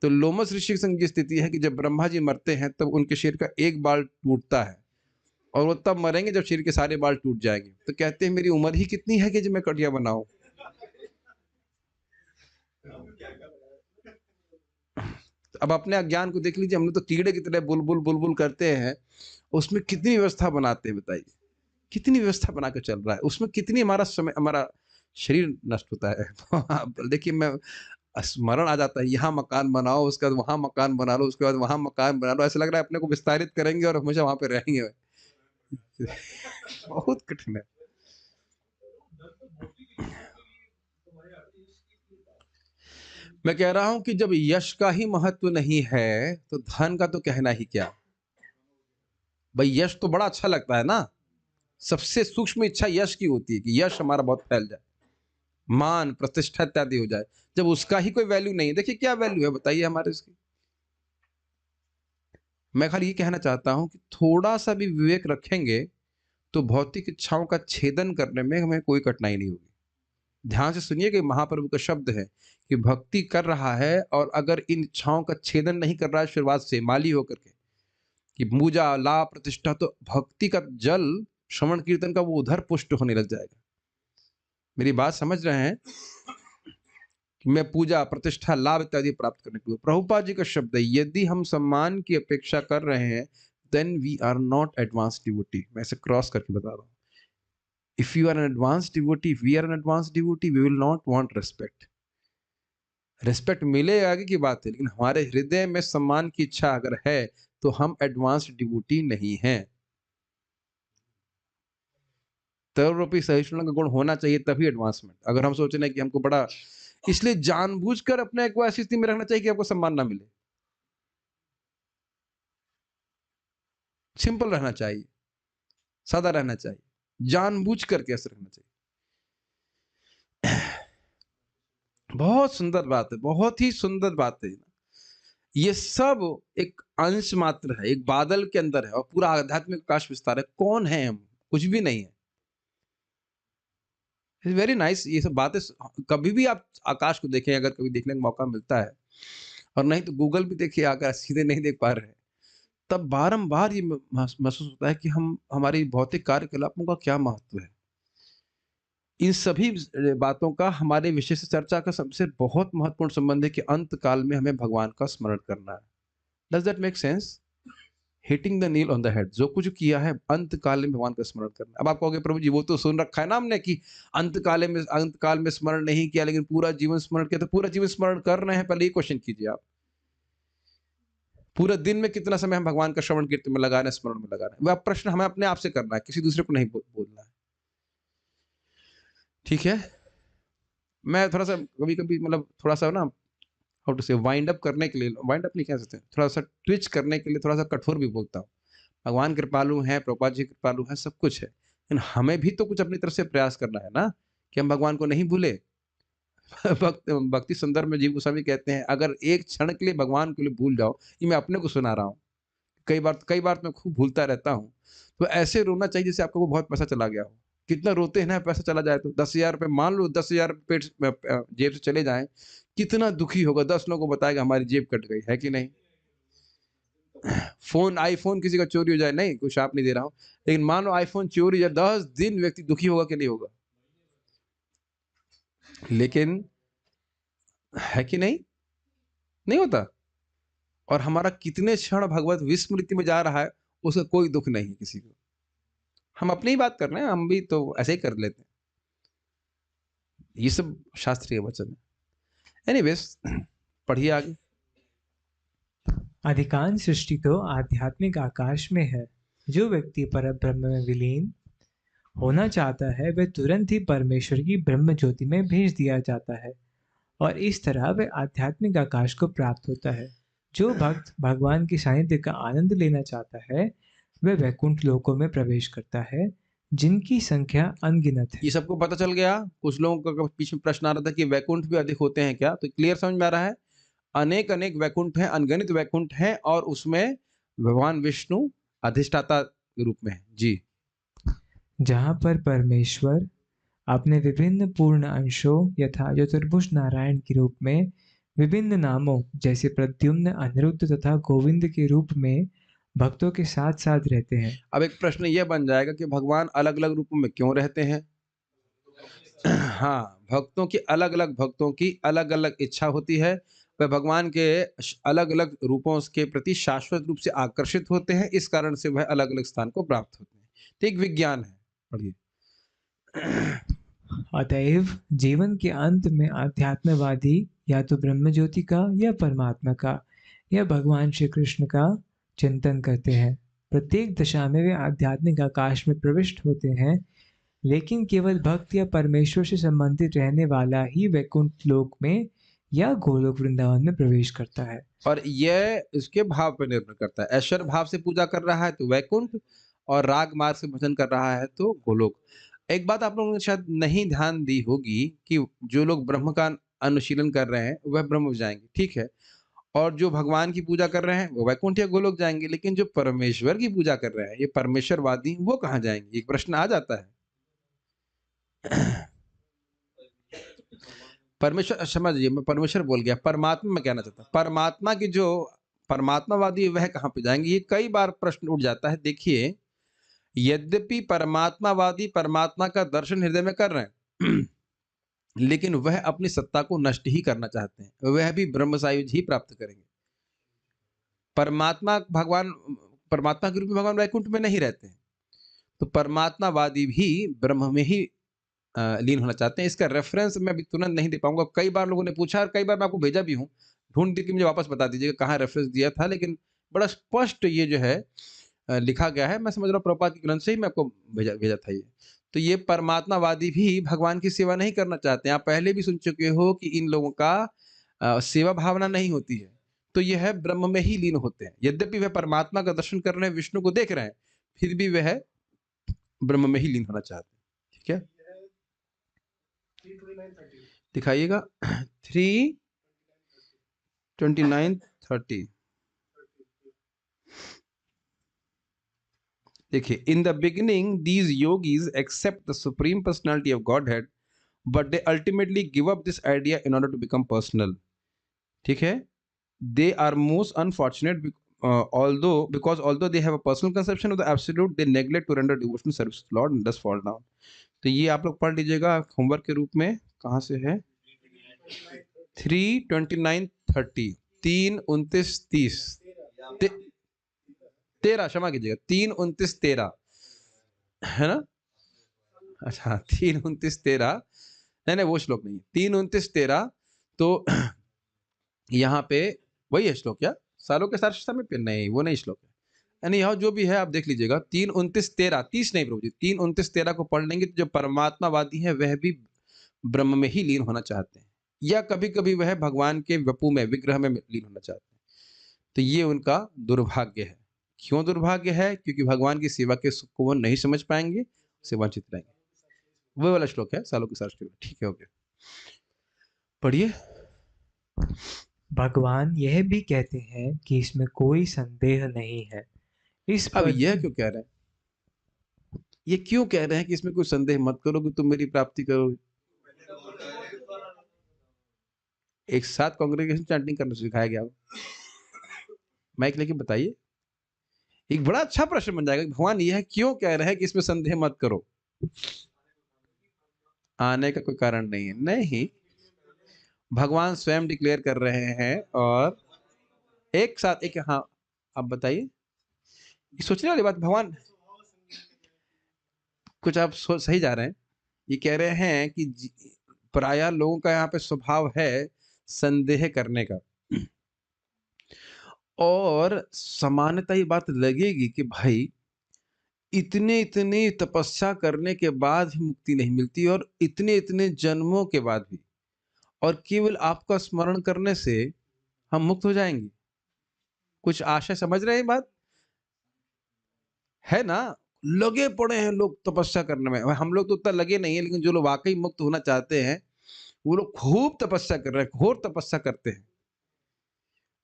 Speaker 1: तो लोमस ऋषि के संग ये स्थिति है कि जब ब्रह्मा जी मरते हैं तब उनके शरीर का एक बाल टूटता है, और वो तब मरेंगे जब शरीर के सारे बाल टूट जाएंगे। तो कहते हैं मेरी उम्र ही कितनी है कि जब मैं कटिया बनाऊं। तो अब अपने अज्ञान को देख लीजिए, हम लोग तो कीड़े की तरह बुलबुल बुलबुल करते हैं, उसमें कितनी व्यवस्था बनाते हैं बताइए, कितनी व्यवस्था बना के चल रहा है, उसमें कितनी हमारा समय, हमारा शरीर नष्ट होता है। देखिए, मैं स्मरण आ जाता है, यहाँ मकान बनाओ, उसके बाद वहां मकान बना लो, उसके बाद वहां मकान बना लो, ऐसा लग रहा है अपने को विस्तारित करेंगे और हमेशा वहां पे रहेंगे। बहुत कठिन है। मैं कह रहा हूं कि जब यश का ही महत्व नहीं है तो धन का तो कहना ही क्या। भाई यश तो बड़ा अच्छा लगता है ना, सबसे सूक्ष्म इच्छा यश की होती है कि यश हमारा बहुत फैल जाए, मान प्रतिष्ठा इत्यादि हो जाए। जब उसका ही कोई वैल्यू नहीं है, देखिए क्या वैल्यू है बताइए हमारे इसकी। मैं खाली ये कहना चाहता हूं कि थोड़ा सा भी विवेक रखेंगे तो भौतिक इच्छाओं का छेदन करने में हमें कोई कठिनाई नहीं होगी। ध्यान से सुनिए कि महाप्रभु का शब्द है कि भक्ति कर रहा है और अगर इन इच्छाओं का छेदन नहीं कर रहा है शुरुआत से माली होकर के कि पूजा लाभ प्रतिष्ठा, तो भक्ति का जल श्रवण कीर्तन का वो उधर पुष्ट होने लग जाएगा। मेरी बात समझ रहे हैं कि मैं पूजा प्रतिष्ठा लाभ इत्यादि प्राप्त करने के लिए, प्रभुपाद जी का शब्द है यदि हम सम्मान की अपेक्षा कर रहे हैं then we are not advance devotee. मैं इसे क्रॉस करके बता रहा हूं। If you are an advanced devotee, if we are an advanced devotee, we will not want respect. Respect मिलेगा आगे की बात है, लेकिन हमारे हृदय में सम्मान की इच्छा अगर है तो हम एडवांस्ड डिवोटी नहीं हैं। सर्वरूपी सहिष्णुता का गुण होना चाहिए तभी एडवांसमेंट। अगर हम सोच रहे हैं कि हमको बड़ा, इसलिए जानबूझकर अपने को ऐसी स्थिति में रखना चाहिए कि आपको सम्मान ना मिले। सिंपल रहना चाहिए, सादा रहना चाहिए, जानबूझ कर कैसे रहना चाहिए। बहुत सुंदर बात है, बहुत ही सुंदर बात है। ये सब एक अंश मात्र है, एक बादल के अंदर है और पूरा आध्यात्मिक आकाश विस्तार है। कौन है हम? कुछ भी नहीं है। Very nice. ये सब बातें कभी भी आप आकाश को देखें, अगर कभी देखने का मौका मिलता है, और नहीं तो गूगल भी देखिए, अगर सीधे नहीं देख पा रहे हैं तब बारंबार ये महसूस होता है कि हम हमारी भौतिक कार्यकलापों का क्या महत्व है। इन सभी बातों का हमारे विषय से चर्चा का सबसे बहुत महत्वपूर्ण संबंध है कि अंत काल में हमें भगवान का स्मरण करना है। Does that make sense? Hitting the nail on the head. जो कुछ किया है अंत काल में भगवान का स्मरण करना। अब आप कहोगे प्रभु जी वो तो सुन रखा है ना हमने कि अंत काल में स्मरण नहीं किया लेकिन पूरा जीवन स्मरण किया। तो पूरा जीवन स्मरण कर रहे हैं, पहले ये क्वेश्चन कीजिए आप, पूरा दिन में कितना समय हम भगवान का श्रवण कीर्तन में लगा रहे हैं, स्मरण में लगा रहे हैं? वह प्रश्न हमें अपने आप से करना है, किसी दूसरे को नहीं बोलना है। ठीक है। मैं थोड़ा सा कभी कभी मतलब थोड़ा सा ना, हाउ टू से, वाइंड अप करने के लिए, वाइंड अप नहीं कह सकते, थोड़ा सा ट्विच करने के लिए थोड़ा सा कठोर भी बोलता हूँ। भगवान कृपालु हैं, प्रभुपाद जी कृपालु हैं, सब कुछ है, लेकिन हमें भी तो कुछ अपनी तरफ से प्रयास करना है ना कि हम भगवान को नहीं भूले। भक्ति संदर्भ में जीव गोस्वामी कहते हैं अगर एक क्षण के लिए भगवान के लिए भूल जाओ, ये मैं अपने को सुना रहा हूँ, कई बार मैं खूब भूलता रहता हूँ, तो ऐसे रोना चाहिए जैसे आपको वो बहुत पैसा चला गया हो। कितना रोते हैं ना, पैसा चला जाए तो 10,000 रुपये, मान लो 10,000 पेट जेब से चले जाएं, कितना दुखी होगा। 10 लोगों को बताएगा हमारी जेब कट गई है कि नहीं। फोन, आईफोन किसी का चोरी हो जाए, नहीं कुछ आप नहीं दे रहा हूं, लेकिन मान लो आईफोन चोरी हो जाए, 10 दिन व्यक्ति दुखी होगा कि नहीं होगा? लेकिन है कि नहीं? नहीं होता। और हमारा कितने क्षण भगवत विस्मृति में जा रहा है, उसका कोई दुख नहीं किसी को। हम अपनी ही बात कर रहे हैं, हम भी तो ऐसे ही कर लेते हैं। ये सब शास्त्रीय वचन है। एनीवेज, पढ़िए आगे।
Speaker 2: अधिकांश सृष्टि तो आध्यात्मिक आकाश में है। जो व्यक्ति परब्रह्म में विलीन होना चाहता है वह तुरंत ही परमेश्वर की ब्रह्म ज्योति में भेज दिया जाता है और इस तरह वह आध्यात्मिक आकाश को प्राप्त होता है। जो भक्त भगवान की सानिध्य का आनंद लेना चाहता है वह वैकुंठ लोकों में प्रवेश करता है जिनकी संख्या अनगिनत है।
Speaker 1: ये सबको पता चल गया? कुछ लोगों का पीछे प्रश्न आ रहा था कि वैकुंठ भी अधिक होते हैं क्या, तो क्लियर समझ में आ रहा है। अनेक अनेक वैकुंठ हैं, अनगिनत वैकुंठ हैं, और उसमें भगवान विष्णु अधिष्ठाता के रूप में है जी।
Speaker 2: जहाँ पर परमेश्वर अपने विभिन्न पूर्ण अंशों यथा चतुर्भुज नारायण के रूप में विभिन्न नामों जैसे प्रद्युम्न, अनिरुद्ध तथा गोविंद के रूप में भक्तों के साथ साथ रहते हैं।
Speaker 1: अब एक प्रश्न यह बन जाएगा कि भगवान अलग अलग रूपों में क्यों रहते हैं? हाँ, भक्तों की अलग अलग इच्छा होती है, वह भगवान के अलग अलग रूपों के प्रति शाश्वत रूप से आकर्षित होते हैं, इस कारण से वह अलग अलग स्थान को प्राप्त होते हैं। तो एक विज्ञान है। पढ़िए।
Speaker 2: अतएव जीवन के अंत में आध्यात्मवादी या तो ब्रह्म ज्योति का या परमात्मा का या भगवान श्री कृष्ण का चिंतन करते हैं। प्रत्येक दशा में वे आध्यात्मिक आकाश में प्रविष्ट होते हैं, लेकिन केवल भक्त या परमेश्वर से संबंधित रहने वाला ही वैकुंठ लोक में या गोलोक वृंदावन में प्रवेश करता है।
Speaker 1: और यह इसके भाव पर निर्भर करता है। ऐश्वर्य भाव से पूजा कर रहा है तो वैकुंठ, और राग मार्ग से भजन कर रहा है तो गोलोक। एक बात आप लोगों ने शायद नहीं ध्यान दी होगी कि जो लोग ब्रह्म का अनुशीलन कर रहे हैं वह ब्रह्म जाएंगे, ठीक है, और जो भगवान की पूजा कर रहे हैं वो वैकुंठ या गोलोक जाएंगे, लेकिन जो परमेश्वर की पूजा कर रहे हैं, ये परमेश्वरवादी, वो कहाँ जाएंगे? एक प्रश्न आ जाता है। परमेश्वर, समझिए, मैं परमेश्वर बोल गया, परमात्मा में कहना चाहता, परमात्मा की जो परमात्मावादी वह कहाँ पे जाएंगे? ये कई बार प्रश्न उठ जाता है। देखिए, यद्यपि परमात्मावादी परमात्मा का दर्शन हृदय में कर रहे हैं, लेकिन वह अपनी सत्ता को नष्ट ही करना चाहते हैं, वह भी ब्रह्म सायुज्य ही प्राप्त करेंगे। परमात्मा भगवान, परमात्मा के रूप में भगवान वैकुंठ में नहीं रहते हैं, तो परमात्मावादी भी ब्रह्म में ही लीन होना चाहते हैं। इसका रेफरेंस मैं अभी तुरंत नहीं दे पाऊंगा, कई बार लोगों ने पूछा और कई बार मैं आपको भेजा भी हूँ, ढूंढ के मुझे वापस बता दीजिएगा कहाँ रेफरेंस दिया था, लेकिन बड़ा स्पष्ट ये जो है लिखा गया है। मैं समझ रहा हूँ प्रभुपाद के ग्रंथ से ही मैं आपको भेजा भेजा था ये। तो ये परमात्मावादी भी भगवान की सेवा नहीं करना चाहते हैं। आप पहले भी सुन चुके हो कि इन लोगों का सेवा भावना नहीं होती है, तो यह ब्रह्म में ही लीन होते हैं। यद्यपि वह परमात्मा का दर्शन कर रहे हैं, विष्णु को देख रहे हैं, फिर भी वह ब्रह्म में ही लीन होना चाहते हैं। ठीक है, दिखाइएगा 3:29-30। देखिए, in the beginning these yogis accept the supreme personality of Godhead, but they ultimately give up this idea in order to become personal. ठीक है, they are most unfortunate although they have a personal conception of the absolute, they neglect to render devotional service to the Lord and thus fall down। तो ये आप लोग पढ़ लीजिएगा होमवर्क के रूप में। कहाँ से है? 3:29-30, 3:29-30, 13, क्षमा कीजिएगा, 3:29-13 है ना? अच्छा, 3:29-13, नहीं वो श्लोक नहीं है, 3:29-13। तो यहाँ पे वही है श्लोक, क्या सालों के साथ समय पे? नहीं, वो नहीं श्लोक है। यानी यहाँ जो भी है आप देख लीजिएगा, 3:29-13, 30 नहीं प्रभु जी, 3:29-13 को पढ़ लेंगे तो जो परमात्मावादी है वह भी ब्रह्म में ही लीन होना चाहते हैं, या कभी कभी वह भगवान के वपु में, विग्रह में लीन होना चाहते हैं। तो ये उनका दुर्भाग्य है। क्यों दुर्भाग्य है? क्योंकि भगवान की सेवा के सुख को वो नहीं समझ पाएंगे, से वंचित रहेंगे। वो वाला श्लोक है सालों के साथ। ठीक है, ओके, पढ़िए।
Speaker 2: भगवान यह भी कहते हैं कि इसमें कोई संदेह नहीं है। इस
Speaker 1: अब
Speaker 2: पर
Speaker 1: यह क्यों कह रहे हैं? ये क्यों कह रहे हैं कि इसमें कोई संदेह मत करो कि तुम मेरी प्राप्ति करोगे? एक साथ कांग्रेगेशन चैंटिंग करना सिखाया गया। माइक लेके बताइए। एक बड़ा अच्छा प्रश्न बन जाएगा, भगवान यह क्यों कह रहे हैं कि इसमें संदेह मत करो? आने का कोई कारण नहीं है, नहीं, भगवान स्वयं डिक्लेयर कर रहे हैं। और एक साथ एक, हाँ आप बताइए, सोचने वाली बात। भगवान कुछ आप सही जा रहे हैं। ये कह रहे हैं कि प्रायः लोगों का यहाँ पे स्वभाव है संदेह करने का, और सामान्यतः ये बात लगेगी कि भाई इतने इतने तपस्या करने के बाद भी मुक्ति नहीं मिलती, और इतने इतने जन्मों के बाद भी, और केवल आपका स्मरण करने से हम मुक्त हो जाएंगे। कुछ आशा समझ रहे हैं बात है ना? लगे पड़े हैं लोग तपस्या करने में। हम लोग तो उतना लगे नहीं है, लेकिन जो लोग वाकई मुक्त होना चाहते हैं वो लोग खूब तपस्या कर रहे हैं, घोर तपस्या करते हैं।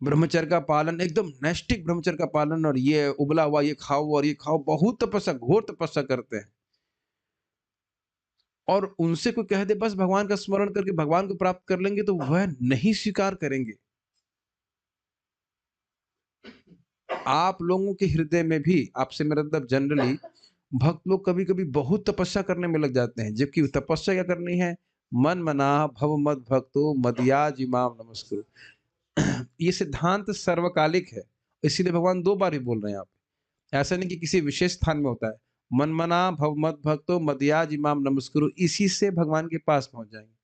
Speaker 1: ब्रह्मचर्य का पालन, एकदम नैष्ठिक ब्रह्मचर्य का पालन, और ये उबला हुआ ये खाओ और ये खाओ, बहुत तपस्या, घोर तपस्या करते हैं। और उनसे कोई कह दे बस भगवान का स्मरण करके भगवान को प्राप्त कर लेंगे, तो वह नहीं स्वीकार करेंगे। आप लोगों के हृदय में भी, आपसे मेरा मतलब जनरली भक्त लोग कभी कभी बहुत तपस्या करने में लग जाते हैं, जबकि तपस्या क्या करनी है? मन मना भव मद भक्तो मदयाज इमाम नमस्कुरु। ये सिद्धांत सर्वकालिक है, इसीलिए भगवान 2 बार ही बोल रहे हैं। आप ऐसा नहीं कि किसी विशेष स्थान में होता है। मन मना भव मद भक्तो मदयाज इमाम नमस्कुरु, इसी से भगवान के पास पहुंच जाएंगे।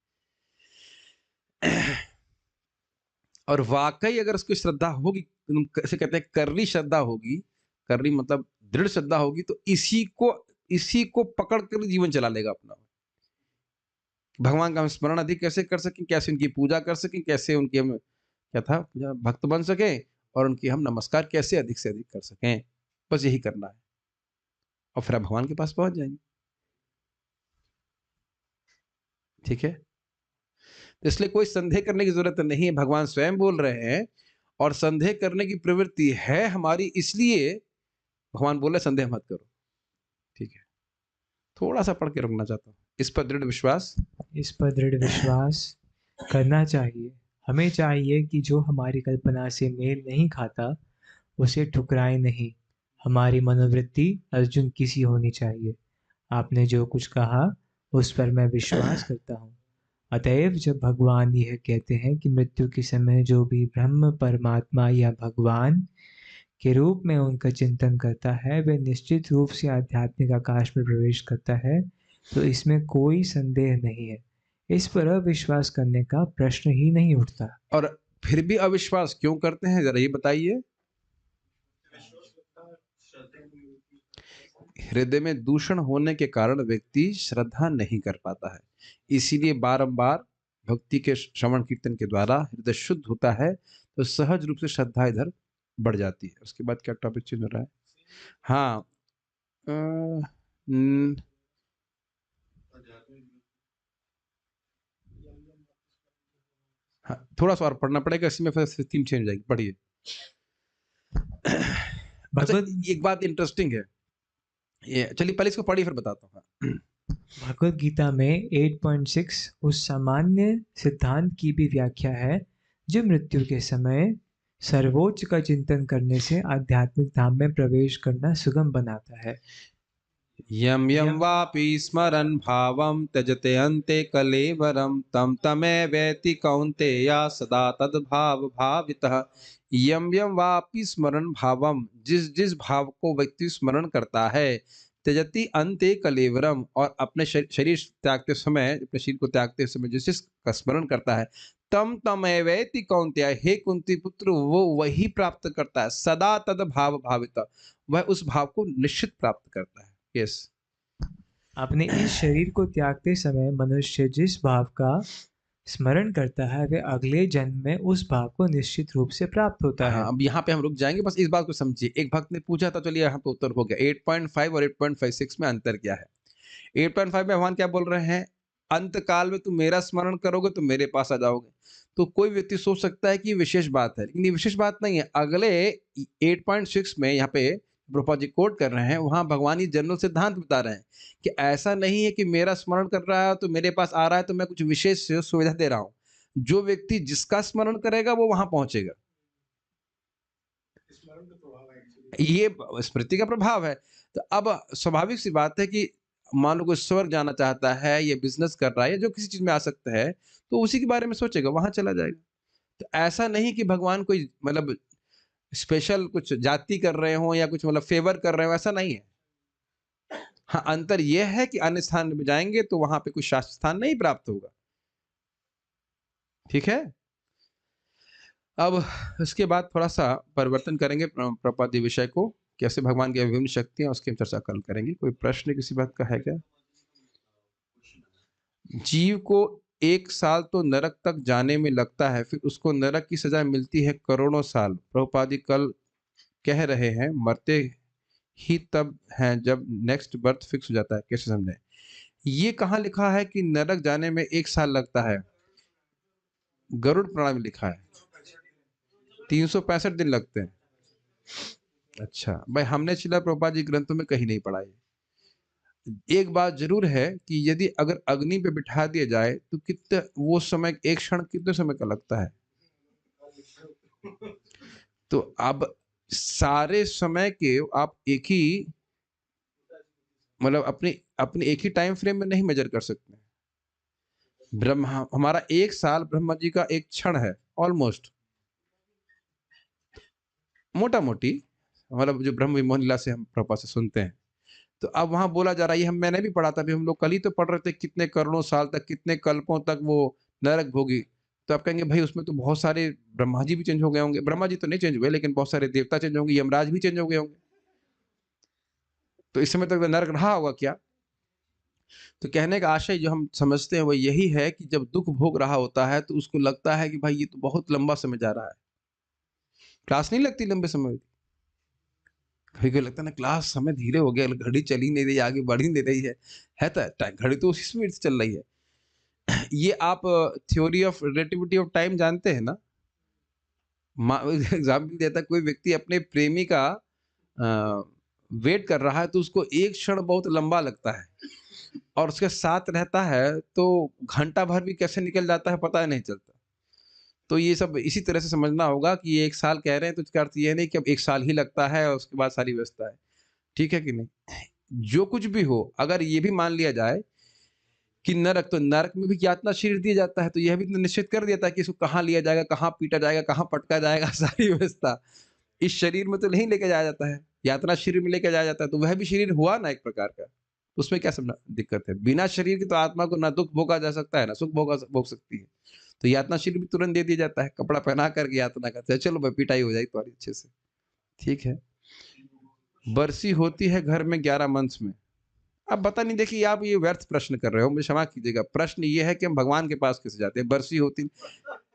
Speaker 1: और वाकई अगर उसकी श्रद्धा होगी, कैसे कहते हैं, कर्री श्रद्धा होगी, कर्री मतलब दृढ़ श्रद्धा होगी, तो इसी को पकड़ कर जीवन चला लेगा अपना। भगवान का हम स्मरण अधिक कैसे कर सकें, कैसे उनकी पूजा कर सकें, कैसे उनकी हम क्या था पूजा भक्त बन सकें और उनकी हम नमस्कार कैसे अधिक से अधिक कर सकें। बस यही करना है और फिर आप भगवान के पास पहुंच जाएंगे। ठीक है, तो इसलिए कोई संदेह करने की जरूरत नहीं है। भगवान स्वयं बोल रहे हैं और संदेह करने की प्रवृत्ति है हमारी, इसलिए भगवान बोले संदेह मत करो। ठीक है, थोड़ा सा पढ़ के रुकना चाहता हूँ। इस पर दृढ़ विश्वास
Speaker 2: करना चाहिए। हमें चाहिए कि जो हमारी कल्पना से मेल नहीं खाता उसे ठुकराए नहीं। हमारी मनोवृत्ति अर्जुन की सी होनी चाहिए। आपने जो कुछ कहा उस पर मैं विश्वास करता हूँ। अतएव जब भगवान यह कहते हैं कि मृत्यु के समय जो भी ब्रह्म परमात्मा या भगवान के रूप में उनका चिंतन करता है वह निश्चित रूप से आध्यात्मिक आकाश में प्रवेश करता है, तो इसमें कोई संदेह नहीं है। इस पर अविश्वास करने का प्रश्न ही नहीं उठता।
Speaker 1: और फिर भी अविश्वास क्यों करते हैं, जरा ये बताइए। हृदय में दूषण होने के कारण व्यक्ति श्रद्धा नहीं कर पाता है। इसीलिए बारंबार भक्ति के श्रवण कीर्तन के द्वारा हृदय शुद्ध होता है, तो सहज रूप से श्रद्धा इधर बढ़ जाती है। उसके बाद क्या टॉपिक चेंज हो रहा है? हाँ, हाँ, थोड़ा सा और पढ़ना पड़ेगा, इसमें फिर थीम चेंज हो जाएगी। पढ़िए। अच्छा, एक बात इंटरेस्टिंग है, ये चलिए पहले इसको पढ़िए फिर बताता हूँ।
Speaker 2: भगवद गीता में 8.6 उस सामान्य सिद्धांत की भी व्याख्या है जो मृत्यु के समय सर्वोच्च का चिंतन करने से आध्यात्मिक धाम में प्रवेश करना सुगम बनाता है।
Speaker 1: यम यम वापि स्मरन् भावं त्यजते अन्ते कलेवरं तं तमेवेति कौन्तेय सदा तद्भाव भावितः। यम यम वापि स्मरन् भावं, जिस जिस भाव को व्यक्ति स्मरण करता है, त्यजति अन्ते कलेवरम, और अपने शरीर त्यागते समय, अपने शरीर को त्यागते समय जिस जिसका स्मरण करता है, तम तमेवेति कौन्तेय, हे कुंती पुत्र, वो वही प्राप्त करता है, सदा तद भाव भावित, वह उस भाव को निश्चित प्राप्त करता है। यस,
Speaker 2: अपने इस शरीर को त्यागते समय मनुष्य जिस भाव का स्मरण करता है वह अगले जन्म में उस भाव को निश्चित रूप से प्राप्त होता है।
Speaker 1: हाँ, अब यहाँ पे हम रुक जाएंगे, बस इस बात को समझिए। एक भक्त ने पूछा था, चलिए यहाँ पे उत्तर हो गया। 8.5 और 8.56 में अंतर क्या है? 8.5 में भगवान क्या बोल रहे हैं? अंत काल में तुम मेरा स्मरण करोगे तो मेरे पास आ जाओगे। तो कोई व्यक्ति सोच सकता है कि ये विशेष बात है, लेकिन ये विशेष बात नहीं है। अगले 8.6 में यहाँ पे प्रभुपाद जी कोट कर रहे हैं, वहां भगवान ये जनरल सिद्धांत बता रहे हैं कि ऐसा नहीं है कि मेरा स्मरण कर रहा है तो मेरे पास आ रहा है तो मैं कुछ विशेष सुविधा दे रहा हूँ। जो व्यक्ति जिसका स्मरण करेगा वो वहां पहुंचेगा। ये स्मृति का प्रभाव है। तो अब स्वाभाविक सी बात है कि मान लो कोई स्वर्ग जाना चाहता है या बिजनेस कर रहा है या जो किसी चीज में आ सकता है, तो उसी के बारे में सोचेगा, वहां चला जाएगा। तो ऐसा नहीं कि भगवान कोई मतलब स्पेशल कुछ जाति कर रहे हो या कुछ मतलब फेवर कर रहे हो, ऐसा नहीं है। हाँ, अंतर यह है कि अन्य स्थान में जाएंगे तो वहां पे कोई शास्त्र स्थान नहीं प्राप्त होगा। ठीक है, अब इसके बाद थोड़ा सा परिवर्तन करेंगे प्रपाद्य विषय को, कैसे भगवान की विभिन्न शक्तियां, उसकी हम चर्चा कल करेंगे। कोई प्रश्न किसी बात का है क्या? जीव को 1 साल तो नरक तक जाने में लगता है, फिर उसको नरक की सजा मिलती है करोड़ों साल। प्रभुपाद जी कल कह रहे हैं मरते ही तब हैं जब नेक्स्ट बर्थ फिक्स हो जाता है। कैसे समझें? ये कहाँ लिखा है कि नरक जाने में 1 साल लगता है? गरुड़ पुराण में लिखा है 365 दिन लगते हैं। अच्छा भाई, हमने शिला प्रभुपाद जी ग्रंथों में कहीं नहीं पढ़ा है। एक बात जरूर है कि यदि अगर अग्नि पे बिठा दिया जाए तो कितने वो समय, एक क्षण कितने समय का लगता है? तो अब सारे समय के आप एक ही मतलब अपनी अपनी एक ही टाइम फ्रेम में नहीं मेजर कर सकते। ब्रह्मा, हमारा 1 साल ब्रह्मा जी का एक क्षण है ऑलमोस्ट, मोटा मोटी, मतलब जो ब्रह्म विमोहन लीला से हम प्रभुपाद से सुनते हैं। तो अब वहां बोला जा रहा है, ये मैंने भी पढ़ा था, अभी हम लोग कल ही तो पढ़ रहे थे, कितने करोड़ों साल तक, कितने कल्पों तक वो नरक भोगी। तो आप कहेंगे भाई उसमें तो बहुत सारे ब्रह्मा जी भी चेंज हो गए होंगे। ब्रह्मा जी तो नहीं चेंज हुए, लेकिन बहुत सारे देवता चेंज होंगे, यमराज भी चेंज हो गए होंगे। तो इस समय तक नरक रहा होगा क्या? तो कहने का आशय जो हम समझते हैं वो यही है कि जब दुख भोग रहा होता है तो उसको लगता है कि भाई ये तो बहुत लंबा समय जा रहा है। क्लास नहीं लगती लंबे समय। कभी-कभी लगता है ना क्लास समय धीरे हो गया, घड़ी चल ही नहीं रही, आगे बढ़ ही नहीं रही है। है तो घड़ी तो उसी स्पीड से चल रही है। ये आप theory of relativity of time जानते हैं ना? एग्ज़ाम्पल देता है, कोई व्यक्ति अपने प्रेमी का अ, वेट कर रहा है तो उसको एक क्षण बहुत लंबा लगता है और उसके साथ रहता है तो घंटा भर भी कैसे निकल जाता है पता ही नहीं चलता। तो ये सब इसी तरह से समझना होगा कि ये 1 साल कह रहे हैं तो इसका अर्थ ये नहीं कि अब 1 साल ही लगता है और उसके बाद सारी व्यवस्था है। ठीक है कि नहीं? जो कुछ भी हो, अगर ये भी मान लिया जाए कि नरक, तो नरक में भी यातना शरीर दिया जाता है, तो यह भी तो निश्चित कर दिया था कि इसको कहाँ लिया जाएगा, कहाँ पीटा जाएगा, कहाँ पटका जाएगा, सारी व्यवस्था। इस शरीर में तो नहीं लेके जाया जाता है, यातना शरीर में लेके जाया जाता है, तो वह भी शरीर हुआ ना एक प्रकार का। उसमें क्या समझ दिक्कत है? बिना शरीर के तो आत्मा को ना दुःख भोगा जा सकता है, ना सुख भोग सकती है। तो यातना शरीर भी तुरंत दे दिया जाता है, कपड़ा पहना करके यातना करते हैं, चलो भाई पिटाई हो जाएगी तुम्हारी अच्छे से। ठीक है। बरसी होती है घर में 11 मंथ में। अब पता नहीं, देखिए आप ये व्यर्थ प्रश्न कर रहे हो, मुझे क्षमा कीजिएगा। प्रश्न ये है कि हम भगवान के पास कैसे जाते हैं? बरसी होती,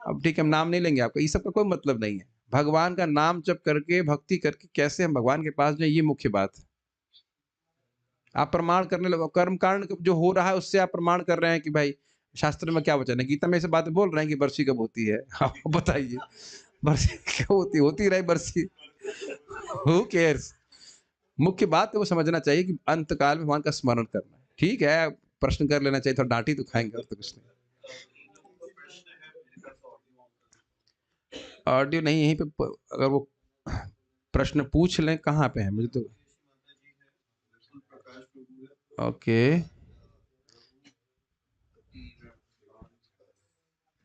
Speaker 1: अब ठीक है हम नाम नहीं लेंगे आपका, ये सब का कोई मतलब नहीं है। भगवान का नाम जप करके, भक्ति करके कैसे हम भगवान के पास जाएँ, ये मुख्य बात है। आप प्रमाण करने लगो, कर्म कांड जो हो रहा है उससे आप प्रमाण कर रहे हैं कि भाई शास्त्र में क्या वचन है? गीता में ये सब बातें बोल रहे हैं कि बरसी कब होती है? आप बताइए, बरसी कब होती है? होती रहे बरसी, हू केयर्स? मुख्य बात है वो समझना चाहिए कि अंत काल में भगवान का स्मरण करना है। ठीक है, प्रश्न कर लेना चाहिए, थोड़ा डाँट ही तो खाएँगे और तो कुछ नहीं। ऑडियो नहीं, यहीं पे अगर वो प्रश्न पूछ लें, कहाँ पे है? मुझे तो ओके।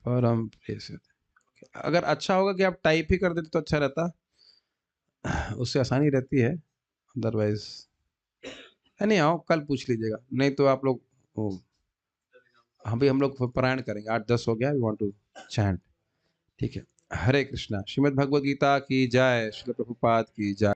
Speaker 1: परम प्रेषित। अगर अच्छा होगा कि आप टाइप ही कर देते तो अच्छा रहता, उससे आसानी रहती है। अदरवाइज़ नहीं आओ, कल पूछ लीजिएगा, नहीं तो आप लोग वो अभी हम लोग पारायण करेंगे, 8-10 हो गया, वी वांट टू चैंट। ठीक है। हरे कृष्णा। श्रीमद् भगवद गीता की जय, श्रील प्रभुपाद की जय।